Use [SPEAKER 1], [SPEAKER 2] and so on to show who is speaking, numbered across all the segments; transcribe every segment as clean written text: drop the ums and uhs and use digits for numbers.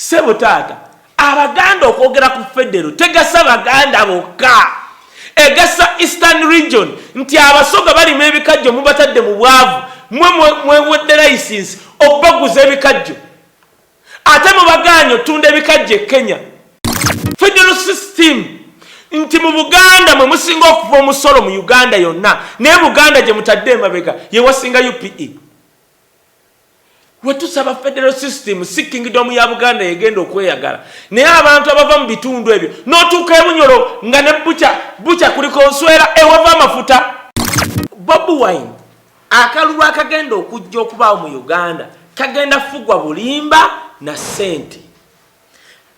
[SPEAKER 1] sebo tata abaganda okwogera ku federal tegasa abaganda bokka egasa Eastern region nti abasoga bali mebikajjo mubatadde mu bwavu mwe wedde license okubaguza ebikajjo ate mu baganyo tunda ebikajjo Kenya federal system nti mu Buganda mwe musinga okuva omusolo mu Uganda yonna naye Buganda gye mutadde emabega ye wasinga UPE wetusaba federal system si kingdom ya Buganda yegenda okweyagala naye abantu abava mu bitundu ebyo n'otuuka ebunyolo nga ne bucha kuliko nswera ewava amafuta Bobi Wine akalulu akagenda okujja okubaawo mu Uganda kagenda fugwa bulimba na sente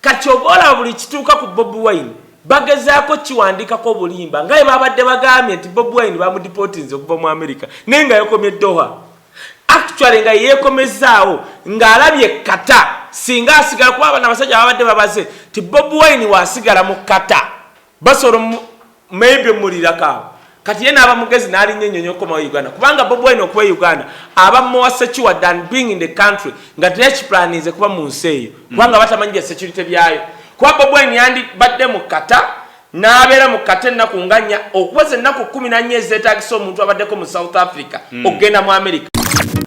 [SPEAKER 1] kati obola buli kituuka ku Bobi Wine bagezaako kiwandikako bulimba nga babadde bagambye nti Bobi Wine bamudipotinze okuva mu America naye nga yakomye Doha actually nga yekomezaawo ng'alabye kata singa asigala kuba abana abasajja babadde babaze ti Bobi Wine waasigala mu kata basolo maybe mulirakawo kati yena aba mugezi nali nyenyonyo koma Uganda kubanga Bobi Wine okuba Uganda aba more secure than being in the country nga trench plan is kuba mu nsi eyo kubanga batamanyije security byayo kuba Bobi Wine yandi badde mu kata n'abeera mu kata ennaku nganya okuweza ennaku 14 ezeetaagisa omuntu abaddeko mu South Africa okugenda mu America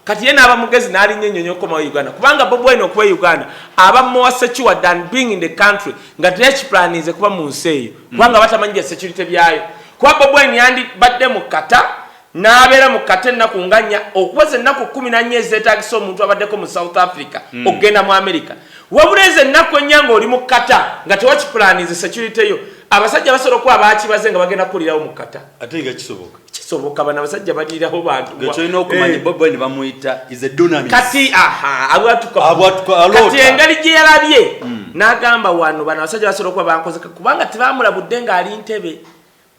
[SPEAKER 1] kati yena aba mugezi nali nyenyonyo koma Uganda kubanga Bobi Wine okuba Uganda aba more secure than being in the country nga trench plan is kuba mu nsi eyo kubanga batamanyije security byayo kuba Bobi Wine yandi badde mu kata n'abeera mu kata ennaku nganya okuweza ennaku 14 ezeetaagisa omuntu abaddeko mu South Africa okugenda mu America wabuleze ennaku ennyanga oli mu kata nga tewakipulanize security yo abasajja basobola okuba abakibaze nga bagenda kulirawo mu kata
[SPEAKER 2] ate nga kisoboka
[SPEAKER 1] bana abasajja balirawo bantu
[SPEAKER 2] ng'ekyoyina okumanya Bobi Wine bamuyita is a dunamis
[SPEAKER 1] kati kati engeri gye yalabye n'agamba wano bana abasajja basobola okuba bankozeka kubanga tebamulabudde ng'ali ntebe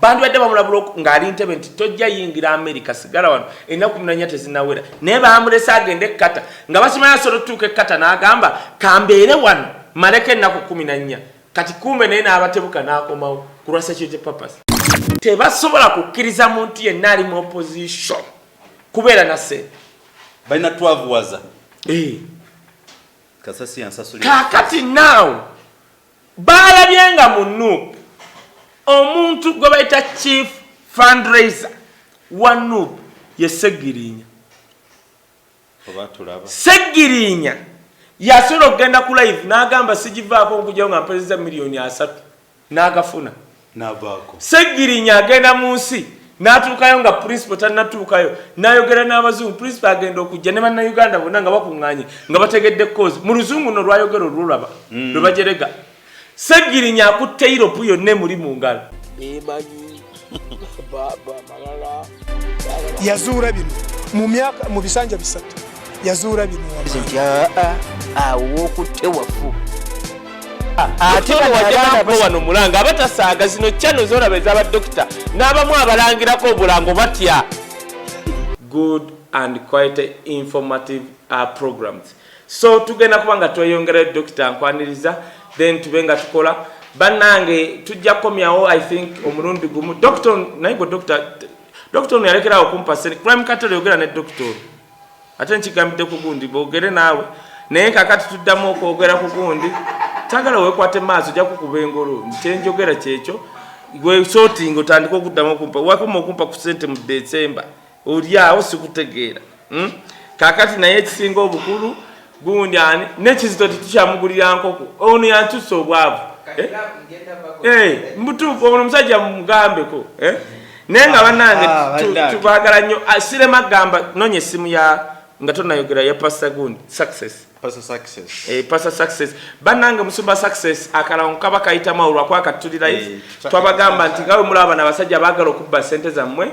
[SPEAKER 1] bandu badde bamulabula ng'ali ntebe nti tojja yingira America sigala wano ennaku 14 tezinawera naye bamulesa agende ekkata nga bakimanyi asobola otuuka ekkata n'agamba kambeere wano maleko ennaku 14 kati kumbe naye n'abatebuka n'akomawo ku lwa security purpose tebasobola kukkiriza muntu yenna ali mu opposition kubeera na ssente
[SPEAKER 2] balina twavuwaza kasasi yansasuli
[SPEAKER 1] kakati now balabye nga mu NUP omuntu gwe bayita chief fundraiser wa NUP ye Segirinya Segirinya yasobola okugenda ku live n'agamba sigivaako okujjawo nga mpezeza $3 n'agafuna
[SPEAKER 2] n'avaako
[SPEAKER 1] Segirinya agenda mu nsi n'atuukayo nga principal tannatuukayo n'ayogera n'abazungu principal agenda okujja ne bannayuganda bonna nga bakuŋŋaanye nga bategedde cause mu luzungu no lwayogera olulaba lwe bajerega Segirinya akutte Europe yonna emuli mu ngalo
[SPEAKER 3] yazuula bino mu bisanja bisatu yazuula bino
[SPEAKER 4] awokutte wafu
[SPEAKER 1] ate wano mulanga abatasaaga zino channel zolaba ez'abadokita n'abamu abalangirako obulango batya good and quite informative programs so tugenda kuba nga tweyongera dokita nkwaniriza then tubenga tukola bannange tujja komyawo I think omulundi gumu doctor naigo doctor yalekerawo kumpa crime cattle yogera ne doctor ate nkigambidde ku gundi boogere naawe naye kakati tuddamu okwogera ku gundi tagala wekwate maaso ojja kukuba engolo nkyenjogera kyekyo gwe sorting otandika okuddamu okumpa wakoma okumpa ku ssente mu December oli awo sikutegeera kakati naye ekisinga obukulu gundi ani nekizito tikyamugulira nkoko ono yantusa obwavu mbutuufu ono omusajja mugambeko naye nga bannange tubaagala nnyo sirema gamba nonya essimu ya nga tonayogera ya Pastor Gundi Pastor Success bannange Musumba Success akalawo kaba kayitamu olwakwa katulira twabagamba nti ngawe mulaba n'abasajja baagala okubba ssente zammwe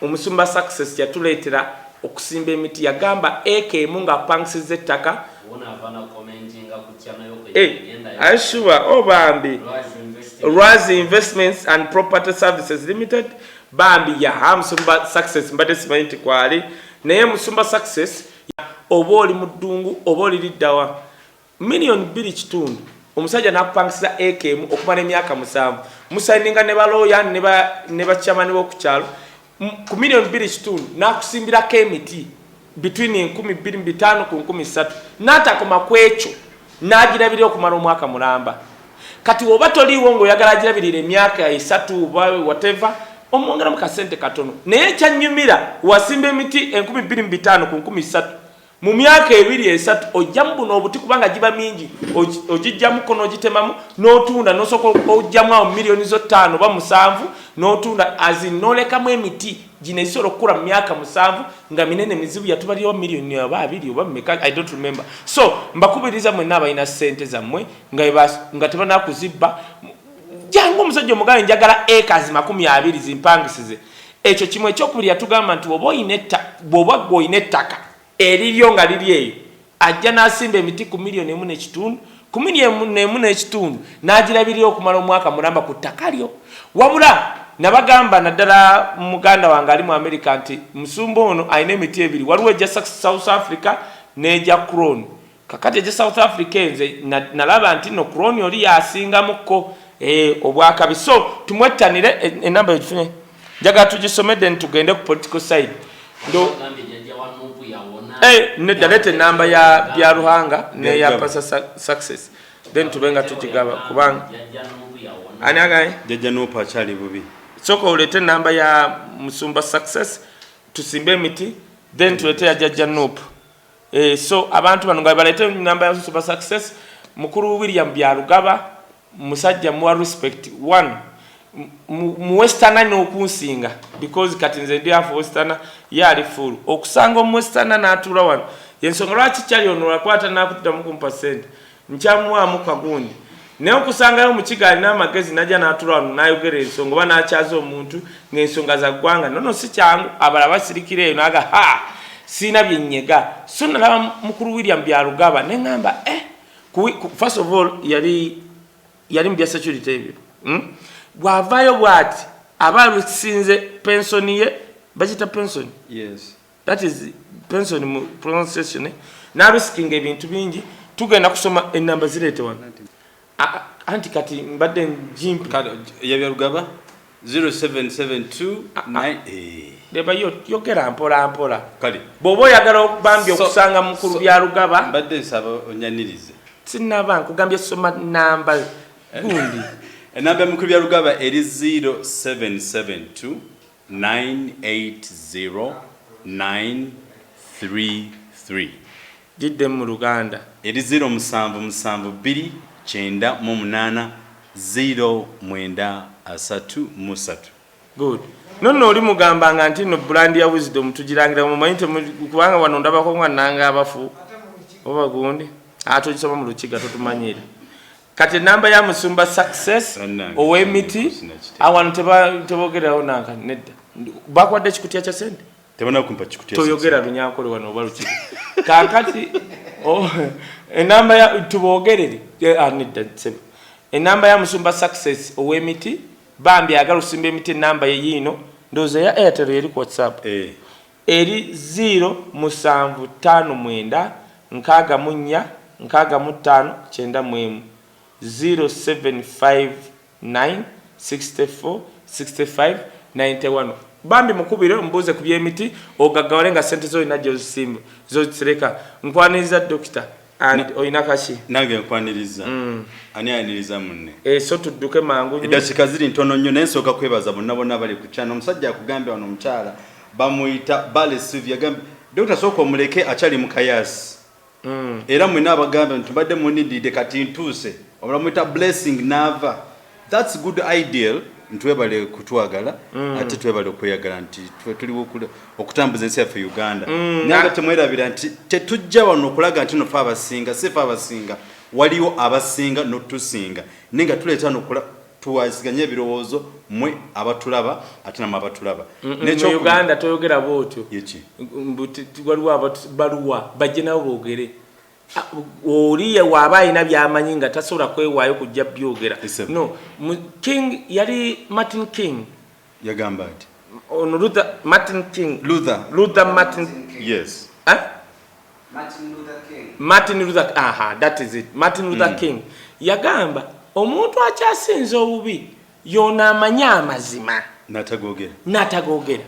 [SPEAKER 1] Omusumba Success yatuleetera okusimba emiti yagamba ekemu nga pankisiza ettaka ashuwa obambi Razi Investments and Property Services Limited bambi ya Musumba Success mbadde simanyi nti kwali naye Musumba Success oba oli mu ddungu oba oli liddawa $2,200,000 omusajja n'akupangisiza ekemu okumala emyaka 7 musayininga ne balooya ne bakyamani b'okukyalo ku $2,200,000 n'akusimbirako emiti between 25,000 ku 13,000 n'atakoma ku ekyo n'agirabira okumala omwaka mulamba. Kati oba toliiwo ng'oyagala agirabirira emyaka 3 oba whatever, omwongeramu kasente katono. Naye kyanyumira wasimba emiti 25,000 ku 30,000 mu myaka 2-3 ojjamu buno obuti kubanga giba mingi ogijjamu kono ogitemamu n'otunda n'osooka ojjamu awo milioni zo 5 oba 7 n'otunda n'olekamu emiti gino ezisobola okukula mu myaka 7 nga minene mizibu yatubaliyo milioni oba 2 oba mmeka, I don't remember. So mbakubiriza mwenna abalina ssente zammwe nga tebanakuzibba jangu omusajja omugale njagala acres 20 zimpangisize. Ekyo kimwe ekyokubiri yatugamba nti bw'oba gw'olina ettaka eriryo nga liri eyo ajja n'asimba emiti ku 1,500,000 ku 1,500,000 n'agirabirira okumala omwaka mulamba ku ttaka lyo. Wabula nabagamba naddala muganda wange ali mu America nti musumba ono alina emiti 2, waliwo ejja South Africa n'ejja Crown. Kakati ejja South Africa enze nalaba nti no Crown oli yasingamukko obwakabi. So tumwettanire enamba yifune njagala tugisomedde ntugende ku political side ndo nedalete namba ya bya Ruhanga ne ya Pasa Success then tubenga tukigaba kubanga ani agaye
[SPEAKER 2] jajja no pachali bubi
[SPEAKER 1] soko ulete namba ya Musumba Success tusimbe emiti then tulete ya Jajja Nope. So abantu bano nga balete namba ya Musumba Success mukuru William Byarugaba musajja muwa respect 1 mu Westerner n'okunsinga because kati nze ndi afu Westerner yali full okusanga mu Westerner n'atula wano yensonga lwaki kyali ono lakwata n'akutita mu percent nkyamwamu kagundi naye okusangayo mu kigali n'amagezi najja n'atula wano n'ayogera ensonga oba n'akyaza omuntu ng'ensonga za ggwanga nono si kyangu abala basirikira eyo n'aga siina byennyega so nalaba mukulu William Byarugaba ne ŋŋamba first of all yali mu bya security ebyo bw'avaayo bw'ati aba lusinze pensoni ye bagita pensoni that is pension mu pronunciation n'alusikinga ebintu bingi tugenda kusoma enamba zireete wano anti kati mbadde njimpi
[SPEAKER 2] ya Byarugaba 0772
[SPEAKER 1] leba yogera mpola
[SPEAKER 2] kale
[SPEAKER 1] bw'oba oyagala okubambya okusanga mukulu Byarugaba
[SPEAKER 2] mbadde nsaba onyanirize
[SPEAKER 1] sinnaba nkugambye soma namba gundi
[SPEAKER 2] enamba mukulu Byarugaba eri 0772 980 933
[SPEAKER 1] jidde mu Luganda
[SPEAKER 2] eri 0772 988 0933.
[SPEAKER 1] Good. Nono oli mugambanga nti no brand ya Wisdom tugirangira mu mayinte kubanga wano ndabako nga nanga abafu oba gundi gisoma mu Lukiga totumanyira. Kati namba ya Musumba Success ow'emiti abantu tebogerawo nanka nedda bakwadde kikutya kya sente
[SPEAKER 2] tebana kumpa kikutya
[SPEAKER 1] toyogera lunyankole wano oba Lukiga kakati enamba ya tubogerere nedda sebe enamba ya Musumba Success ow'emiti bambi agala osimba emiti namba yino ndoze ya Airtel eri ku WhatsApp eri 0759 64 95 0759 64 65 91 bambi mukubire mbuze ku byemiti ogagawale nga sente zo inajjo zisimba zo zireka nkwaniriza doctor and oinakashi
[SPEAKER 2] nange nkwaniriza ani aniriza munne
[SPEAKER 1] so tudduke mangu
[SPEAKER 2] edakika ziri ntono nnyo nensoka kwebaza bonna bali ku channel omusajja akugambye wano omukyala bamuyita Bale Sylvia gambe Dr. Soko muleke achali mukayasi era mwena abagambe ntubadde munidide kati ntuse omulamuita Blessing Nava. That's good ideal ntwebale kutwagala ate twebale okweyagala nti tuli okutambuza ensi yaffe Uganda nanga temwerabira nti tetujja wano okulaga nti nofa abasinga sefa abasinga waliwo abasinga notusinga nenga tuleeta nokula tuwasiganye ebirowoozo mwe abatulaba ate namwe abatulaba
[SPEAKER 1] n'ekyo Uganda toyogera bwotyo
[SPEAKER 2] yeki
[SPEAKER 1] waliwo abaluwa bajje nabo boogere oliye waba alina byamanyi nga tasobola kwewaayo kujja byogera no King yali Martin King
[SPEAKER 2] yagamba ati
[SPEAKER 1] ono Luther Martin King
[SPEAKER 2] Luther
[SPEAKER 1] Martin
[SPEAKER 2] yes
[SPEAKER 1] Martin Luther that is it Martin Luther King yagamba omuntu akyasinze obubi yona amanya amazima natagogera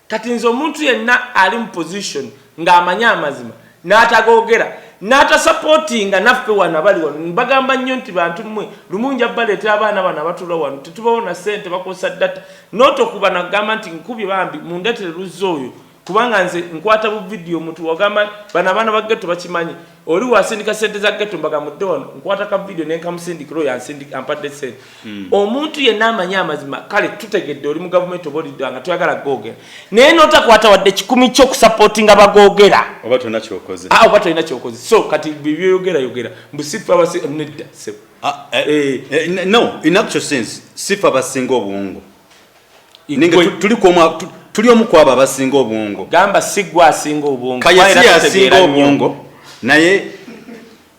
[SPEAKER 1] kati nze omuntu yenna ali mu position nga amanya amazima natagogera n'ata supportinga naffe wano abali wano mbagamba nnyo nti bantu mmwe lumunja baleetera abaana bano abatula wano tetubawona ssente bakosa data n'otokuba nagamba nti nkubye bambi mundeetere luzza oyo kubanga nze nkwata bu video omuntu wagamba bana abaana ba ghetto bakimanyi oli wasindika ssente za ghetto mbaga mudde wano nkwata ka video nenkamusindikiro yansindika ampadde ssente omuntu yenna amanyi amazima kale tutegedde oli mu gavumenti obaolidde nga toyagala googera naye n'otakwata wadde kikumi ky'okusupportinga bagoogera
[SPEAKER 2] oba tolina kyokoze
[SPEAKER 1] oba tolina kyokoze so kati bibyoyogera mbusifa abasi nedda sebo
[SPEAKER 2] no in actual sense sifa abasinga obuwungu ninge tuli omu kwabo abasinga obuwungu
[SPEAKER 1] gamba sigwa asinga obuwungu
[SPEAKER 2] kayasi asinga obuwungu naye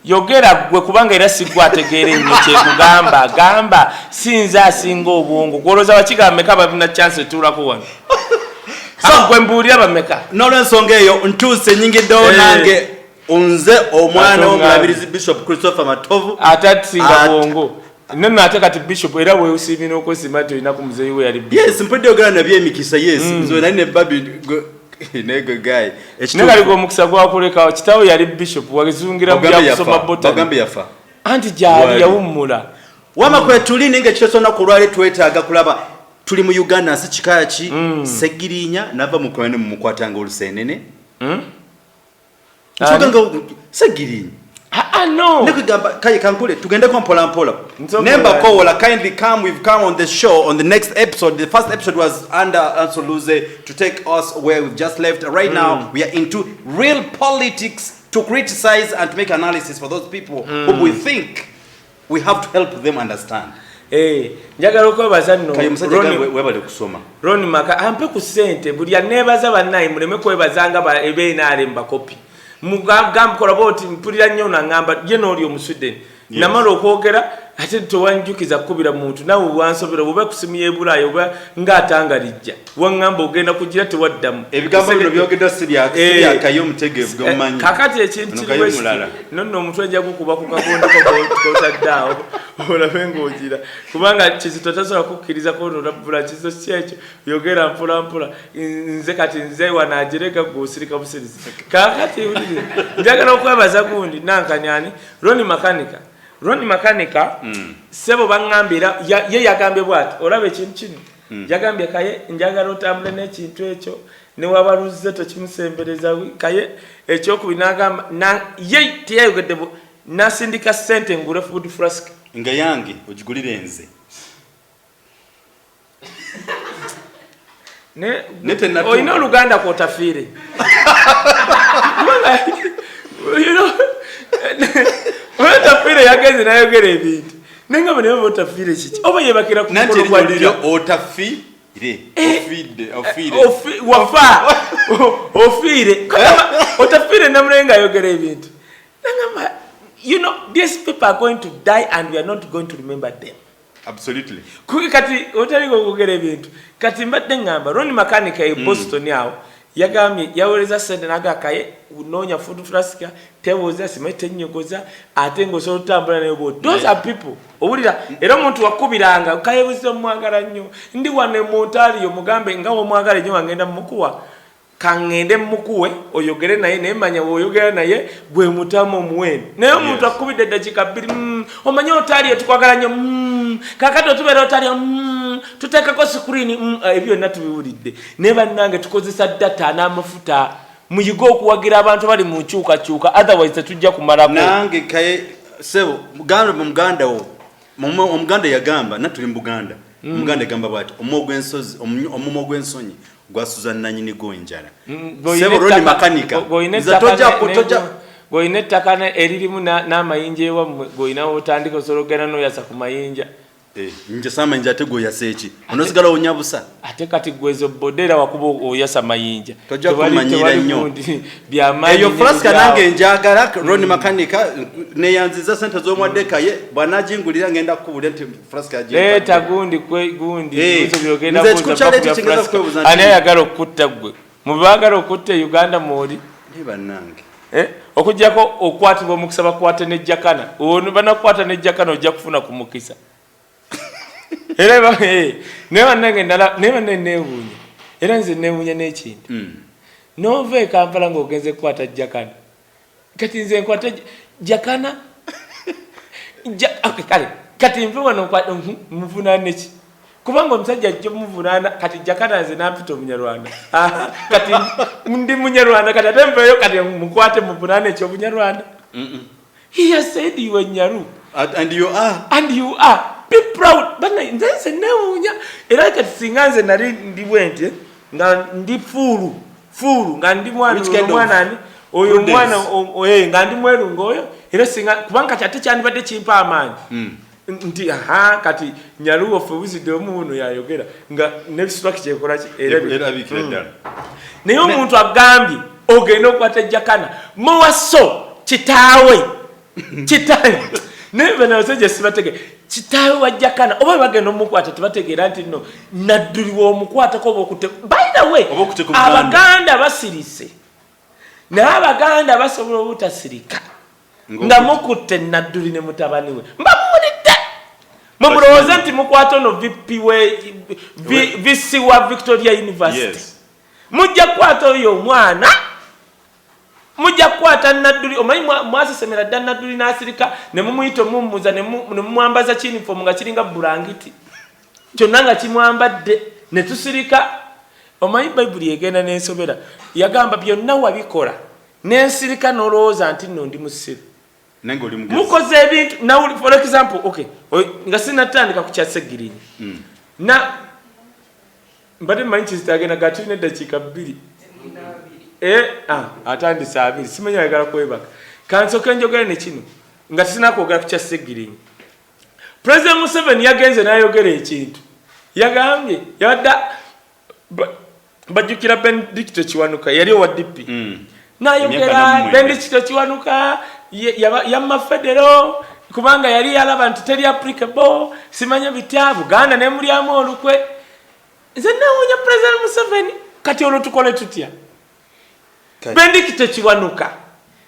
[SPEAKER 1] yogera gwe kubanga era sigwa ategeera ennyo kyekugamba gamba sinza asinga obuwungu gwolooza bakiga bameka balina chance etuulako wano gwe mbuulira bameka
[SPEAKER 2] n'olwensonga eyo ntuuse nyingiddewo nange nze omwana w'omulabirizi bishop Christopher Matovu
[SPEAKER 1] ate atusinga buwungu nene ate kati bishop era weesimina okwesima nti olina ku muzeeyi we yali
[SPEAKER 2] yes mpudde ogera nabyemikisa yes nze nali ne babi nego guy
[SPEAKER 1] nekaliko omukisa gwakulekawo kitawe yali bishop wagezungira byakusoma
[SPEAKER 2] botagambe yafa
[SPEAKER 1] anti gyali yawummula
[SPEAKER 2] wama kwe tuli ninge kitosona kulwale twetaaga kulaba tuli mu Uganda nsi kikaya ki segirinya nava mu kwene mu mukwatanga olusenene Choganga segirinya
[SPEAKER 1] no.
[SPEAKER 2] Kankule, tugende kwa mpola. Nemba Kola, kindly come. We've come on the show on the next episode. The first episode was under Ansel Luze to take us where we've just left. Right now, we are into real politics to criticize and to make analysis for those people who we think we have to help them understand.
[SPEAKER 1] Njagala okwebaza nno
[SPEAKER 2] webale kusoma
[SPEAKER 1] Ronnie Maka ampe ku ssente buli aneebaza bannayi muleme kwebazanga ebeinaale mbakopi mugamba kola boti mpulira nnyo nangamba ye n'oli omusweden namala okwogera ate towanjukiza kubira muntu nawe wansobera oba kusimu y'ebulaaya oba ng'atangalijja wangamba ogenda kugira tewaddamu
[SPEAKER 2] ebigambo bino byogedwa sibyakayo omutegeevu gomumanyi
[SPEAKER 1] kakati ekintu kiriwesi nonno omutwe ajja kukuba ku kagondo kotaddaawo olabe ng'ogira kubanga Kizito tasobola kukkiriza konoolabula Kizito si ekyo yogera mpolampola nze kati nze wanaagireka gw'osirika busirizi kakati njagala okwebaza gundi nankanyani Ronnie Makanika sebo bangambira ye yagambye bwati olaba ekintu kino yagambye kaye njagala otambule n'ekintu ekyo ne wabaluze tokimusembereza kaye ekyokubinagamba ye tiyayogedde nasindika ssente ngule food flask
[SPEAKER 2] nga yange ogigulire nze
[SPEAKER 1] oyina oluganda kwotafiire otafire yagenze nayogera ebintu nengamba naye otafire kiki oba yebakira ku mukolo gwa ddira ofire otafire namulenga ayogera ebintu nengamba you know these people are going to die and we are not going to remember them
[SPEAKER 2] absolutely
[SPEAKER 1] kati otaliko okugera ebintu kati mbadde ngamba Ronnie Makanika e Boston yawo yagambye yaweleza sente nagakaye unonya food flask tewoza simete nyogoza ate ngoso otambula nayo bo those are people obulira era omuntu wakubiranga kayebuzo mwagala nnyo ndi wane montali yo mugambe ngawo mwagala nnyo angenda mukuwa kangende mukuwe oyogere naye nemanya oyogera naye gwe mutamo muwene naye omuntu akubidde dakika 2 omanya otali tukwagala nnyo kakato tubera otali tutekako screen ebyo natubiwulidde ne bannange tukozesa data n'amafuta muyigo okuwagira abantu bali mu kyuka otherwise tujja kumalako
[SPEAKER 2] nange kaye sebo muganda wo omuganda yagamba natuli mu Buganda omuganda yagamba bwati omumo gw'ensonyi gwasuza nanyini gonjala sebo Ronnie Makanika
[SPEAKER 1] goine takana eririmu n'amayinja ewa goina otandika osologera noyasa ku mayinja
[SPEAKER 2] nje sama nje atego yasechi onosigala onyabusa
[SPEAKER 1] ate kati gwezo bodera wakubo oyasa mayinja
[SPEAKER 2] tojja kumanyira nnyo
[SPEAKER 1] byamaji
[SPEAKER 2] eyo flaska nange njagala Ronnie Makanika ne yanziza sente z'omwadeka ye bwanajingulira ngenda kubulya nti flaska yaje
[SPEAKER 1] tagundi gundi nzo byogenda kuza ani yagala okutta gwe mubagala okutta Uganda modi
[SPEAKER 2] ni bannange
[SPEAKER 1] okujjako okwatibwa omukusaba kwate nejjakana ono banakwata nejjakana ojja kufuna kumukisa era neba nange ndala neba neewunya era nze neewunya n'ekintu nove Kampala ng'ogenze kukwata jakana kati nze nkwate Jakana kale kati mvuga no kwa muvunane ki kubanga omusajja ajja muvunana kati Jakana nze nampita Omunyarwanda kati ndi Munyarwanda kati atembeyo kati mukwate muvunane ki Omunyarwanda. He has said you are Nyaru
[SPEAKER 2] and you
[SPEAKER 1] are be proud bana nze neunya era kati singanze nali ndi bwente nga ndi fulu nga ndi mwana ani oyo mwana nga ndi mwerungo oyo era singa kubanga kyate kyandibadde kimpa amaanyi nti kati Nyaru of wisdom muno yayogera nga nebiswaki kyekola era
[SPEAKER 2] bikira
[SPEAKER 1] naye omuntu agambye ogenda okwata Jakana muwaso kitaawe nebe na oseje sibatege kitaawe wa Jakana oba bagenda omukwata tebategeera nti no Nadduli w'omukwata ko bokute by the way Abaganda basirise n'Abaganda basobola obutasirika nga mukutte Nadduli ne mutabani we mbamulidde mumulowooza nti mukwata ono VC wa Victoria University mujja kukwata oyo omwana mujja kukwata Nadduli omanyi mwasesemera dda Nadduli n'asirika ne mumuyita omummuza ne mumwambaza uniform nga kiringa bulangiti kyonna nga kimwambadde ne tusirika. Omanyi Bayibuli egenda n'ensobera yagamba byonna wabikola n'ensirika n'olowooza nti nno ndi musiru mukoze ebintu now for example okay nga sinatandika ku Kyasegirinyi na mbadde mmanyi kizitagenda gatulina eddakiika 2 atandise 2 simanyi ayagala kwebaka kansoke njogera ne kino nga tisinakwogera ku Kyasegirinyi. President Museveni yagenze n'ayogera ekintu yagambye yabadda bajjukira Benedicto Kiwanuka yali owa DP n'ayogera Benedicto Kiwanuka yamma federo kubanga yali yalaba nti teri applicable simanya bitya Buganda ne mulyamu olukwe nze nawunya President Museveni kati olwo tukole tutya Benedicto Kiwanuka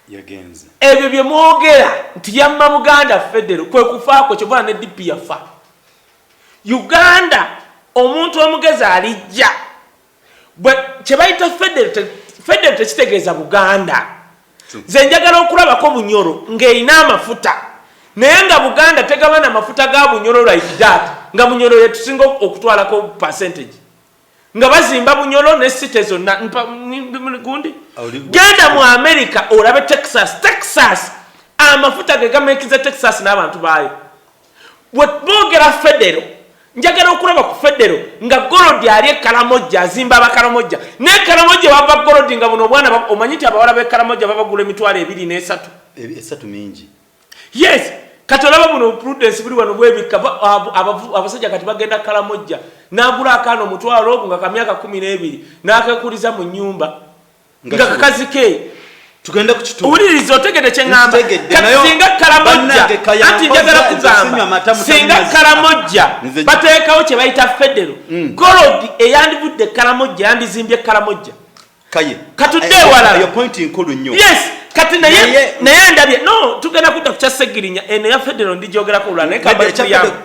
[SPEAKER 2] yagenze
[SPEAKER 1] ebyo bye mwogera nti yamma Buganda federo kwe kufaako kyobona ne DP yafa Uganda omuntu omugezi alijja bwe kyebayita federo tekitegeeza Buganda nze njagala okulabako Bunyoro ng'erina amafuta naye nga Buganda tegabana amafuta ga Bunyoro like that nga Bunyoro yetusinga okutwalako percentage nga bazimba Bunyoro ne city zonna gundi genda mu America olabe Texas amafuta ge gamekiza Texas n'abantu baayo bwogera federo njagala okulaba ku federo nga Gorodi ali Karamoja azimba abakaramoja ne Karamoja baba Gorodi nga buno bwana omanyiti abawala be Karamoja babagula emitwalo 2
[SPEAKER 2] esatu mingi
[SPEAKER 1] yes katolaba buno prudence buli wano bwebika abasajja kati bagenda Karamoja nagula akano mutwalo nga kamyaka 12 nakakuliza mu nyumba nga kazike
[SPEAKER 2] tugenda kukitu
[SPEAKER 1] ulirizo tegede kyengamba singa Karamoja anti njagala kugamba singa Karamoja bateekawo kye bayita federo Gorodi eyandivudde Karamoja yandizimbye Karamoja
[SPEAKER 2] kaye
[SPEAKER 1] katudde wala
[SPEAKER 2] your point nkulu nnyo
[SPEAKER 1] yes kati naye ndabye no tugenda kudda ku Kyasegirinnya eno ya federo ndijogera ku lwana kaba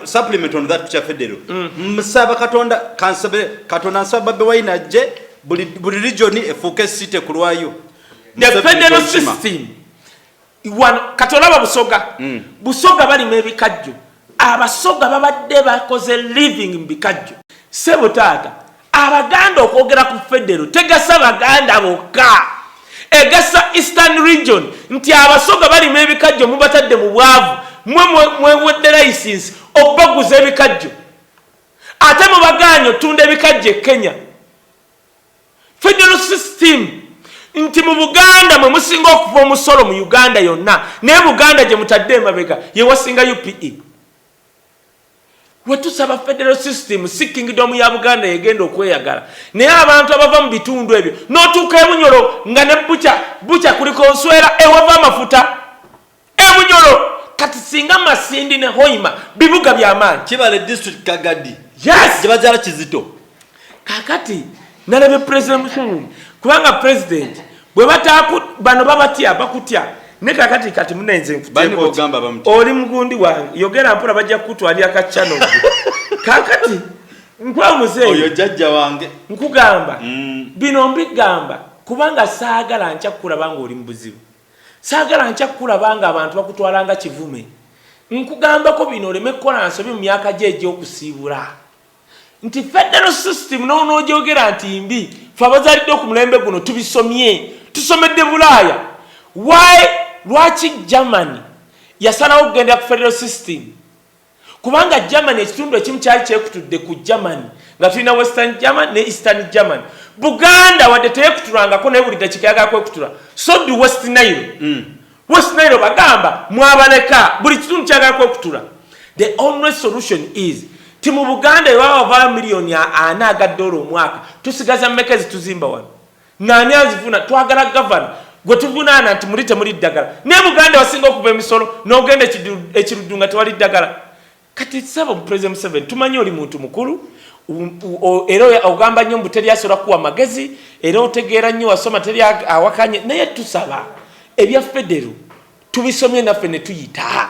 [SPEAKER 2] supplement on that kucha federo musaba katonda kansabe katonda nsaba be waina je buli region efuke city kulwayo
[SPEAKER 1] the federal system katolaba busoga bali mebikajjo abasoga babadde bakoze living mbikajjo sebo tata Abaganda okwogera ku federal tegasa Baganda bokka egasa Eastern region nti abasoga bali mebikajjo mubatadde mu bwavu mwe wedde license okubaguza ebikajjo ate mu baganyo tunda ebikajjo Kenya federal system nti mu Buganda mwe musinga okuva omusolo mu Uganda yonna naye Buganda gye mutadde emabega ye wasinga UPE wetusaba federal system si kingdom ya Buganda yegenda okweyagala naye abantu abava mu bitundu ebyo n'otuuka Bunyoro nga ne bucha kuliko nswera ewava amafuta Bunyoro kati singa Masindi ne Hoima bibuga by'amaanyi
[SPEAKER 2] Kibale district Kagadi
[SPEAKER 1] yes
[SPEAKER 2] jibazala Kizito
[SPEAKER 1] kakati nalabe president Museveni kubanga president bwe bataku bano babatya bakutya ne kakati kati munenze
[SPEAKER 2] bani bogamba bamuti
[SPEAKER 1] oli mugundi wange yogera mpora bajja kutwali akachano kakati nkwa muzeyi
[SPEAKER 2] oyo jajja wange
[SPEAKER 1] nkugamba bino mbigamba kubanga saagala ncha kulaba ngo oli mbuzibu Saagala ncha kulabanga abantu bakutwalanga kivume. Nkugambako bino oleme kukola nsobi mu myaka gye egy'okusiibula. Nti federal system n'onoojogera nti mbi fe abazalidde ku mulembe guno tubisomye tusomedde Bulaaya. Lwaki Germany yasalawo okugenda ku federal system? Kubanga Germany ekitundu ekimu kyali kyekutudde ku Germany nga tulina Western Germany ne Eastern Germany. Buganda wadde teyekutulangako naye buli dakika yagala kwekutula. So do West Nile. West Nile bagamba mwabaleka buli kitundu kyagala kwekutula. The only solution is ti mu Buganda ewawa vaa milioni $4 omwaka tusigaza mmekezi tuzimba wano. Nani azivuna twagala governor gwe tuvunaana nti muli temuli ddagala. Ne Buganda wasinga okuva emisolo n'ogenda ekiruddu nga tewali ddagala. Kati saba mu President Museveni tumanyi oli muntu mukulu era ogamba nnyo mbu teri asobola kuwa magezi era otegeera nnyo wasoma teri awakanye naye tusaba ebya federo tubisomye naffe ne tuyita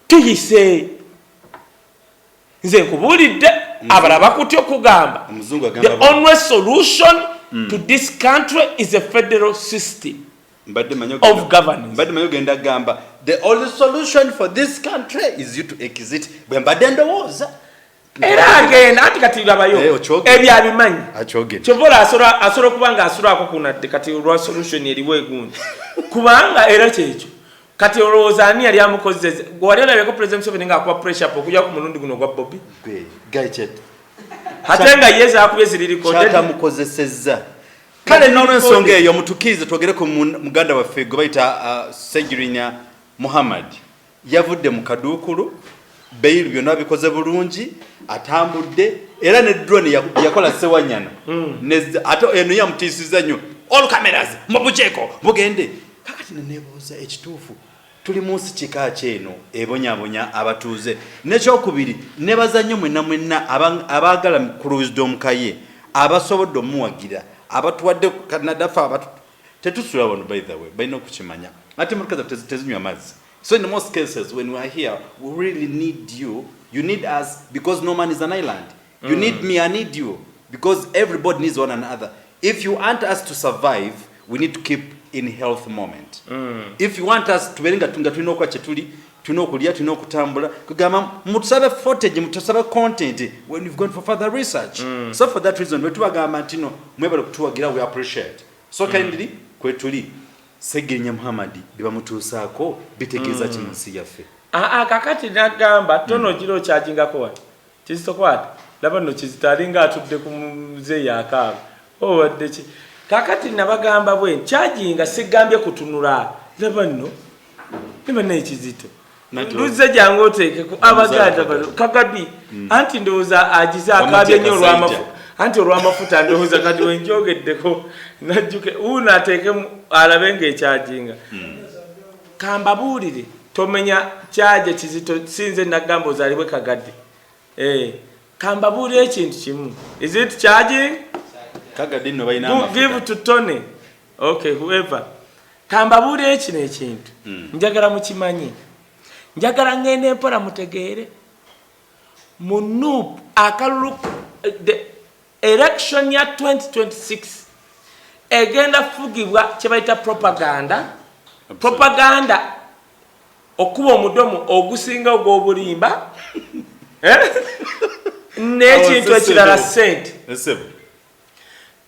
[SPEAKER 1] tuyise nze nkubuulidde abalaba kutya okugamba the only solution to this country is a federal system of governance.
[SPEAKER 2] The only solution for this country is you to exit.
[SPEAKER 1] Era agenda ati kati labayo ebyo abimanyi kyovola asobola kubanga asulako kunadde kati olwa solution eriwo egundi kubanga era kyekyo kati olowooza ani yali amukozeze wali olabeko President Museveni ng'akuba pressure po okujja ku mulundi guno gwa Bobby ate nga ye zaakubye
[SPEAKER 2] ziririkodedatamukozesezza kale n'olwensonga eyo mutukize twogere ku muganda waffe gwe bayita Segirinya Muhammad yavudde mu kaduukulu Beiru byonna bikoze bulungi atambudde era ne drone yakola sewanyana ate eno yamutiisiza nnyo all cameras mubujeko mugende kakati nenebuuza ekituufu tuli munsi kika kyeno ebonyabonya abatuuze nekyokubiri nebaza nnyo mwenna abaagala ku wisdom kaye abasobodde omuwagira abatuwadde ku Canada fa tetusula wano by the way balina okukimanya ate mukaza tezinywa amazzi. So in most cases, when we are here, we really need you. You need us because no man is an island. You need me, I need you. Because everybody needs one another. If you want us to survive, we need to keep in health moment. If you want us to beringa tunga tulina okwa chetuli, tulina okulia, tulina okutambula, kugamba mutusabe footage, mutusabe content when you've gone for further research. So for that reason, wetu bagamba ntino mwebale kutuwagira, we appreciate. So kindly, kwetuli Segirinya Muhammad bibamutuusaako bitegeeza kimunsi yaffe.
[SPEAKER 1] Kakati nagamba tono giro kyajingako wati kizitokwata laba no kizitalinga atudde ku muze yakaba wadde ki kakati nabagamba bwe kyajinga sigambye kutunula laba no niba nekizito nduze jango oteeke ku abaganda kagabi anti ndoza ajiza akabye nnyo olw'amafuta anti olw'amafuta ndoza kati wenjogeddeko najjuke una ateeke alabenga ekyajinga kambabuulire tomenya kyaje kizito sinze nagamba ozalibwe kagadde kambabuulire ekintu kimu is it charging
[SPEAKER 2] kagadde no bayina amafuta
[SPEAKER 1] give to Tony okay whoever kambabuulire ekino ekintu njagala mukimanyi njagala ngende empola mutegeere mu NUP akalulu the election ya 2026 egenda fugibwa kyebayita propaganda okuba omudomo ogusinga ogw'obulimba n'ekintu ekirala ssente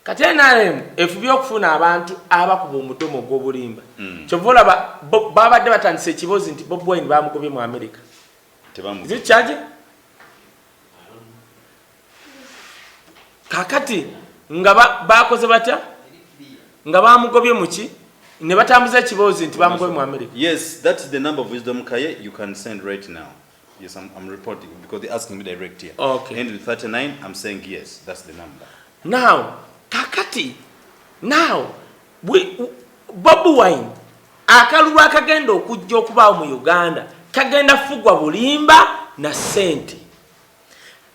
[SPEAKER 1] kati NRM efubye okufuna abantu abakuba omudomo ogw'obulimba kyova olaba babadde batandisa ekibuuzi nti Bobi Wine bamugobye mu America zikyaje kakati nga bakoze batya nga bamugobye muki ne batambuza ekibuuzi nti bamugobye mu America.
[SPEAKER 2] Yes, that's the number of Wisdom Kaye you can send right now. Yes, I'm reporting because they're asking me direct here.
[SPEAKER 1] Okay.
[SPEAKER 2] End with 39, I'm saying yes, that's the number.
[SPEAKER 1] Now, kakati, now, Bobi Wine, akalulu akagenda okujja okubaawo mu Uganda, kagenda fugwa bulimba na ssente.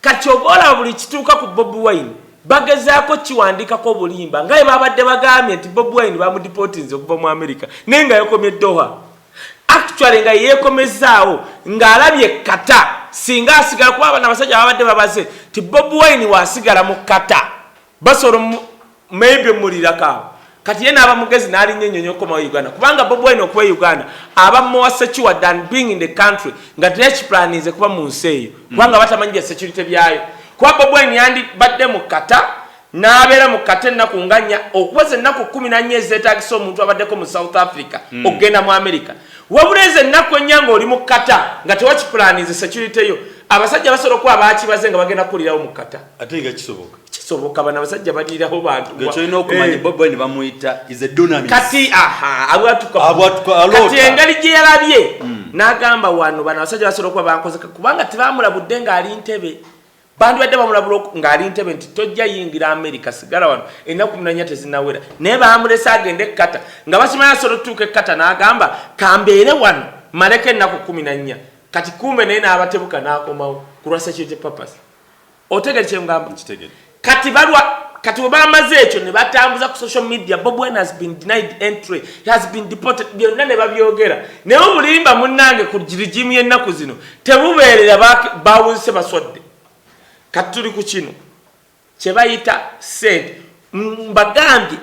[SPEAKER 1] Kati obola buli kituuka ku Bobi Wine, bagezaako kiwandikako bulimba. Ngaye babadde bagambye nti Bobi Wine bamudipotinze okuva mu America. Naye nga yakomye Doha. Actually nga yeekomezaawo ng'alabye kata singa asigala kuba abana abasajja babadde babaze ti Bobi Wine waasigala mu kata basolo maybe mulirako kati ye n'aba mugezi n'alinnya ennyonyi okukomawo Uganda kubanga Bobi Wine okuba Uganda aba more secure than being in the country nga tekipulanize kuba mu nsi eyo kubanga batamanyi bya security byayo kuba Bobi Wine yandibadde mu kata n'abeera mu kata ennaku nganya okuweza ennaku 14 ezeetaagisa omuntu abaddeko mu South Africa okugenda mu America wabula ezo ennaku ennya ng'oli mu kata nga tewakipulanize security yo abasajja basobola okuba baakibaze nga bagenda kulirawo mu kata
[SPEAKER 2] ate nga kisoboka
[SPEAKER 1] bana abasajja baliraho bantu
[SPEAKER 2] ng'ekyolina okumanya Bobi Wine bamuyita is a dunamis
[SPEAKER 1] kati kati engali gye yalabye n'agamba wano bano abasajja basobola okuba bankozeka kubanga tebamulabudde ng'ali Ntebe bandu badde bamulabula ng'ali Ntebe nti tojja yingira America sigala wano ennaku 14 tezinawera naye baamulesa agende ekkata nga bakimanyi asobola okutuuka ekkata n'agamba kambeere wano maleko ennaku 14 kati kumbe naye n'abatebuka n'akomawo ku lwa security purpose otegere kye mugamba kati bwe bamaze ekyo ne batambuza ku social media Bobi Wine has been denied entry, he has been deported byonna ne babyogera naye obulimba munnange ku rigimu y'ennaku zino tebubeerera bawuzise baswadde kati tuli ku kino kye bayita sente mbagambye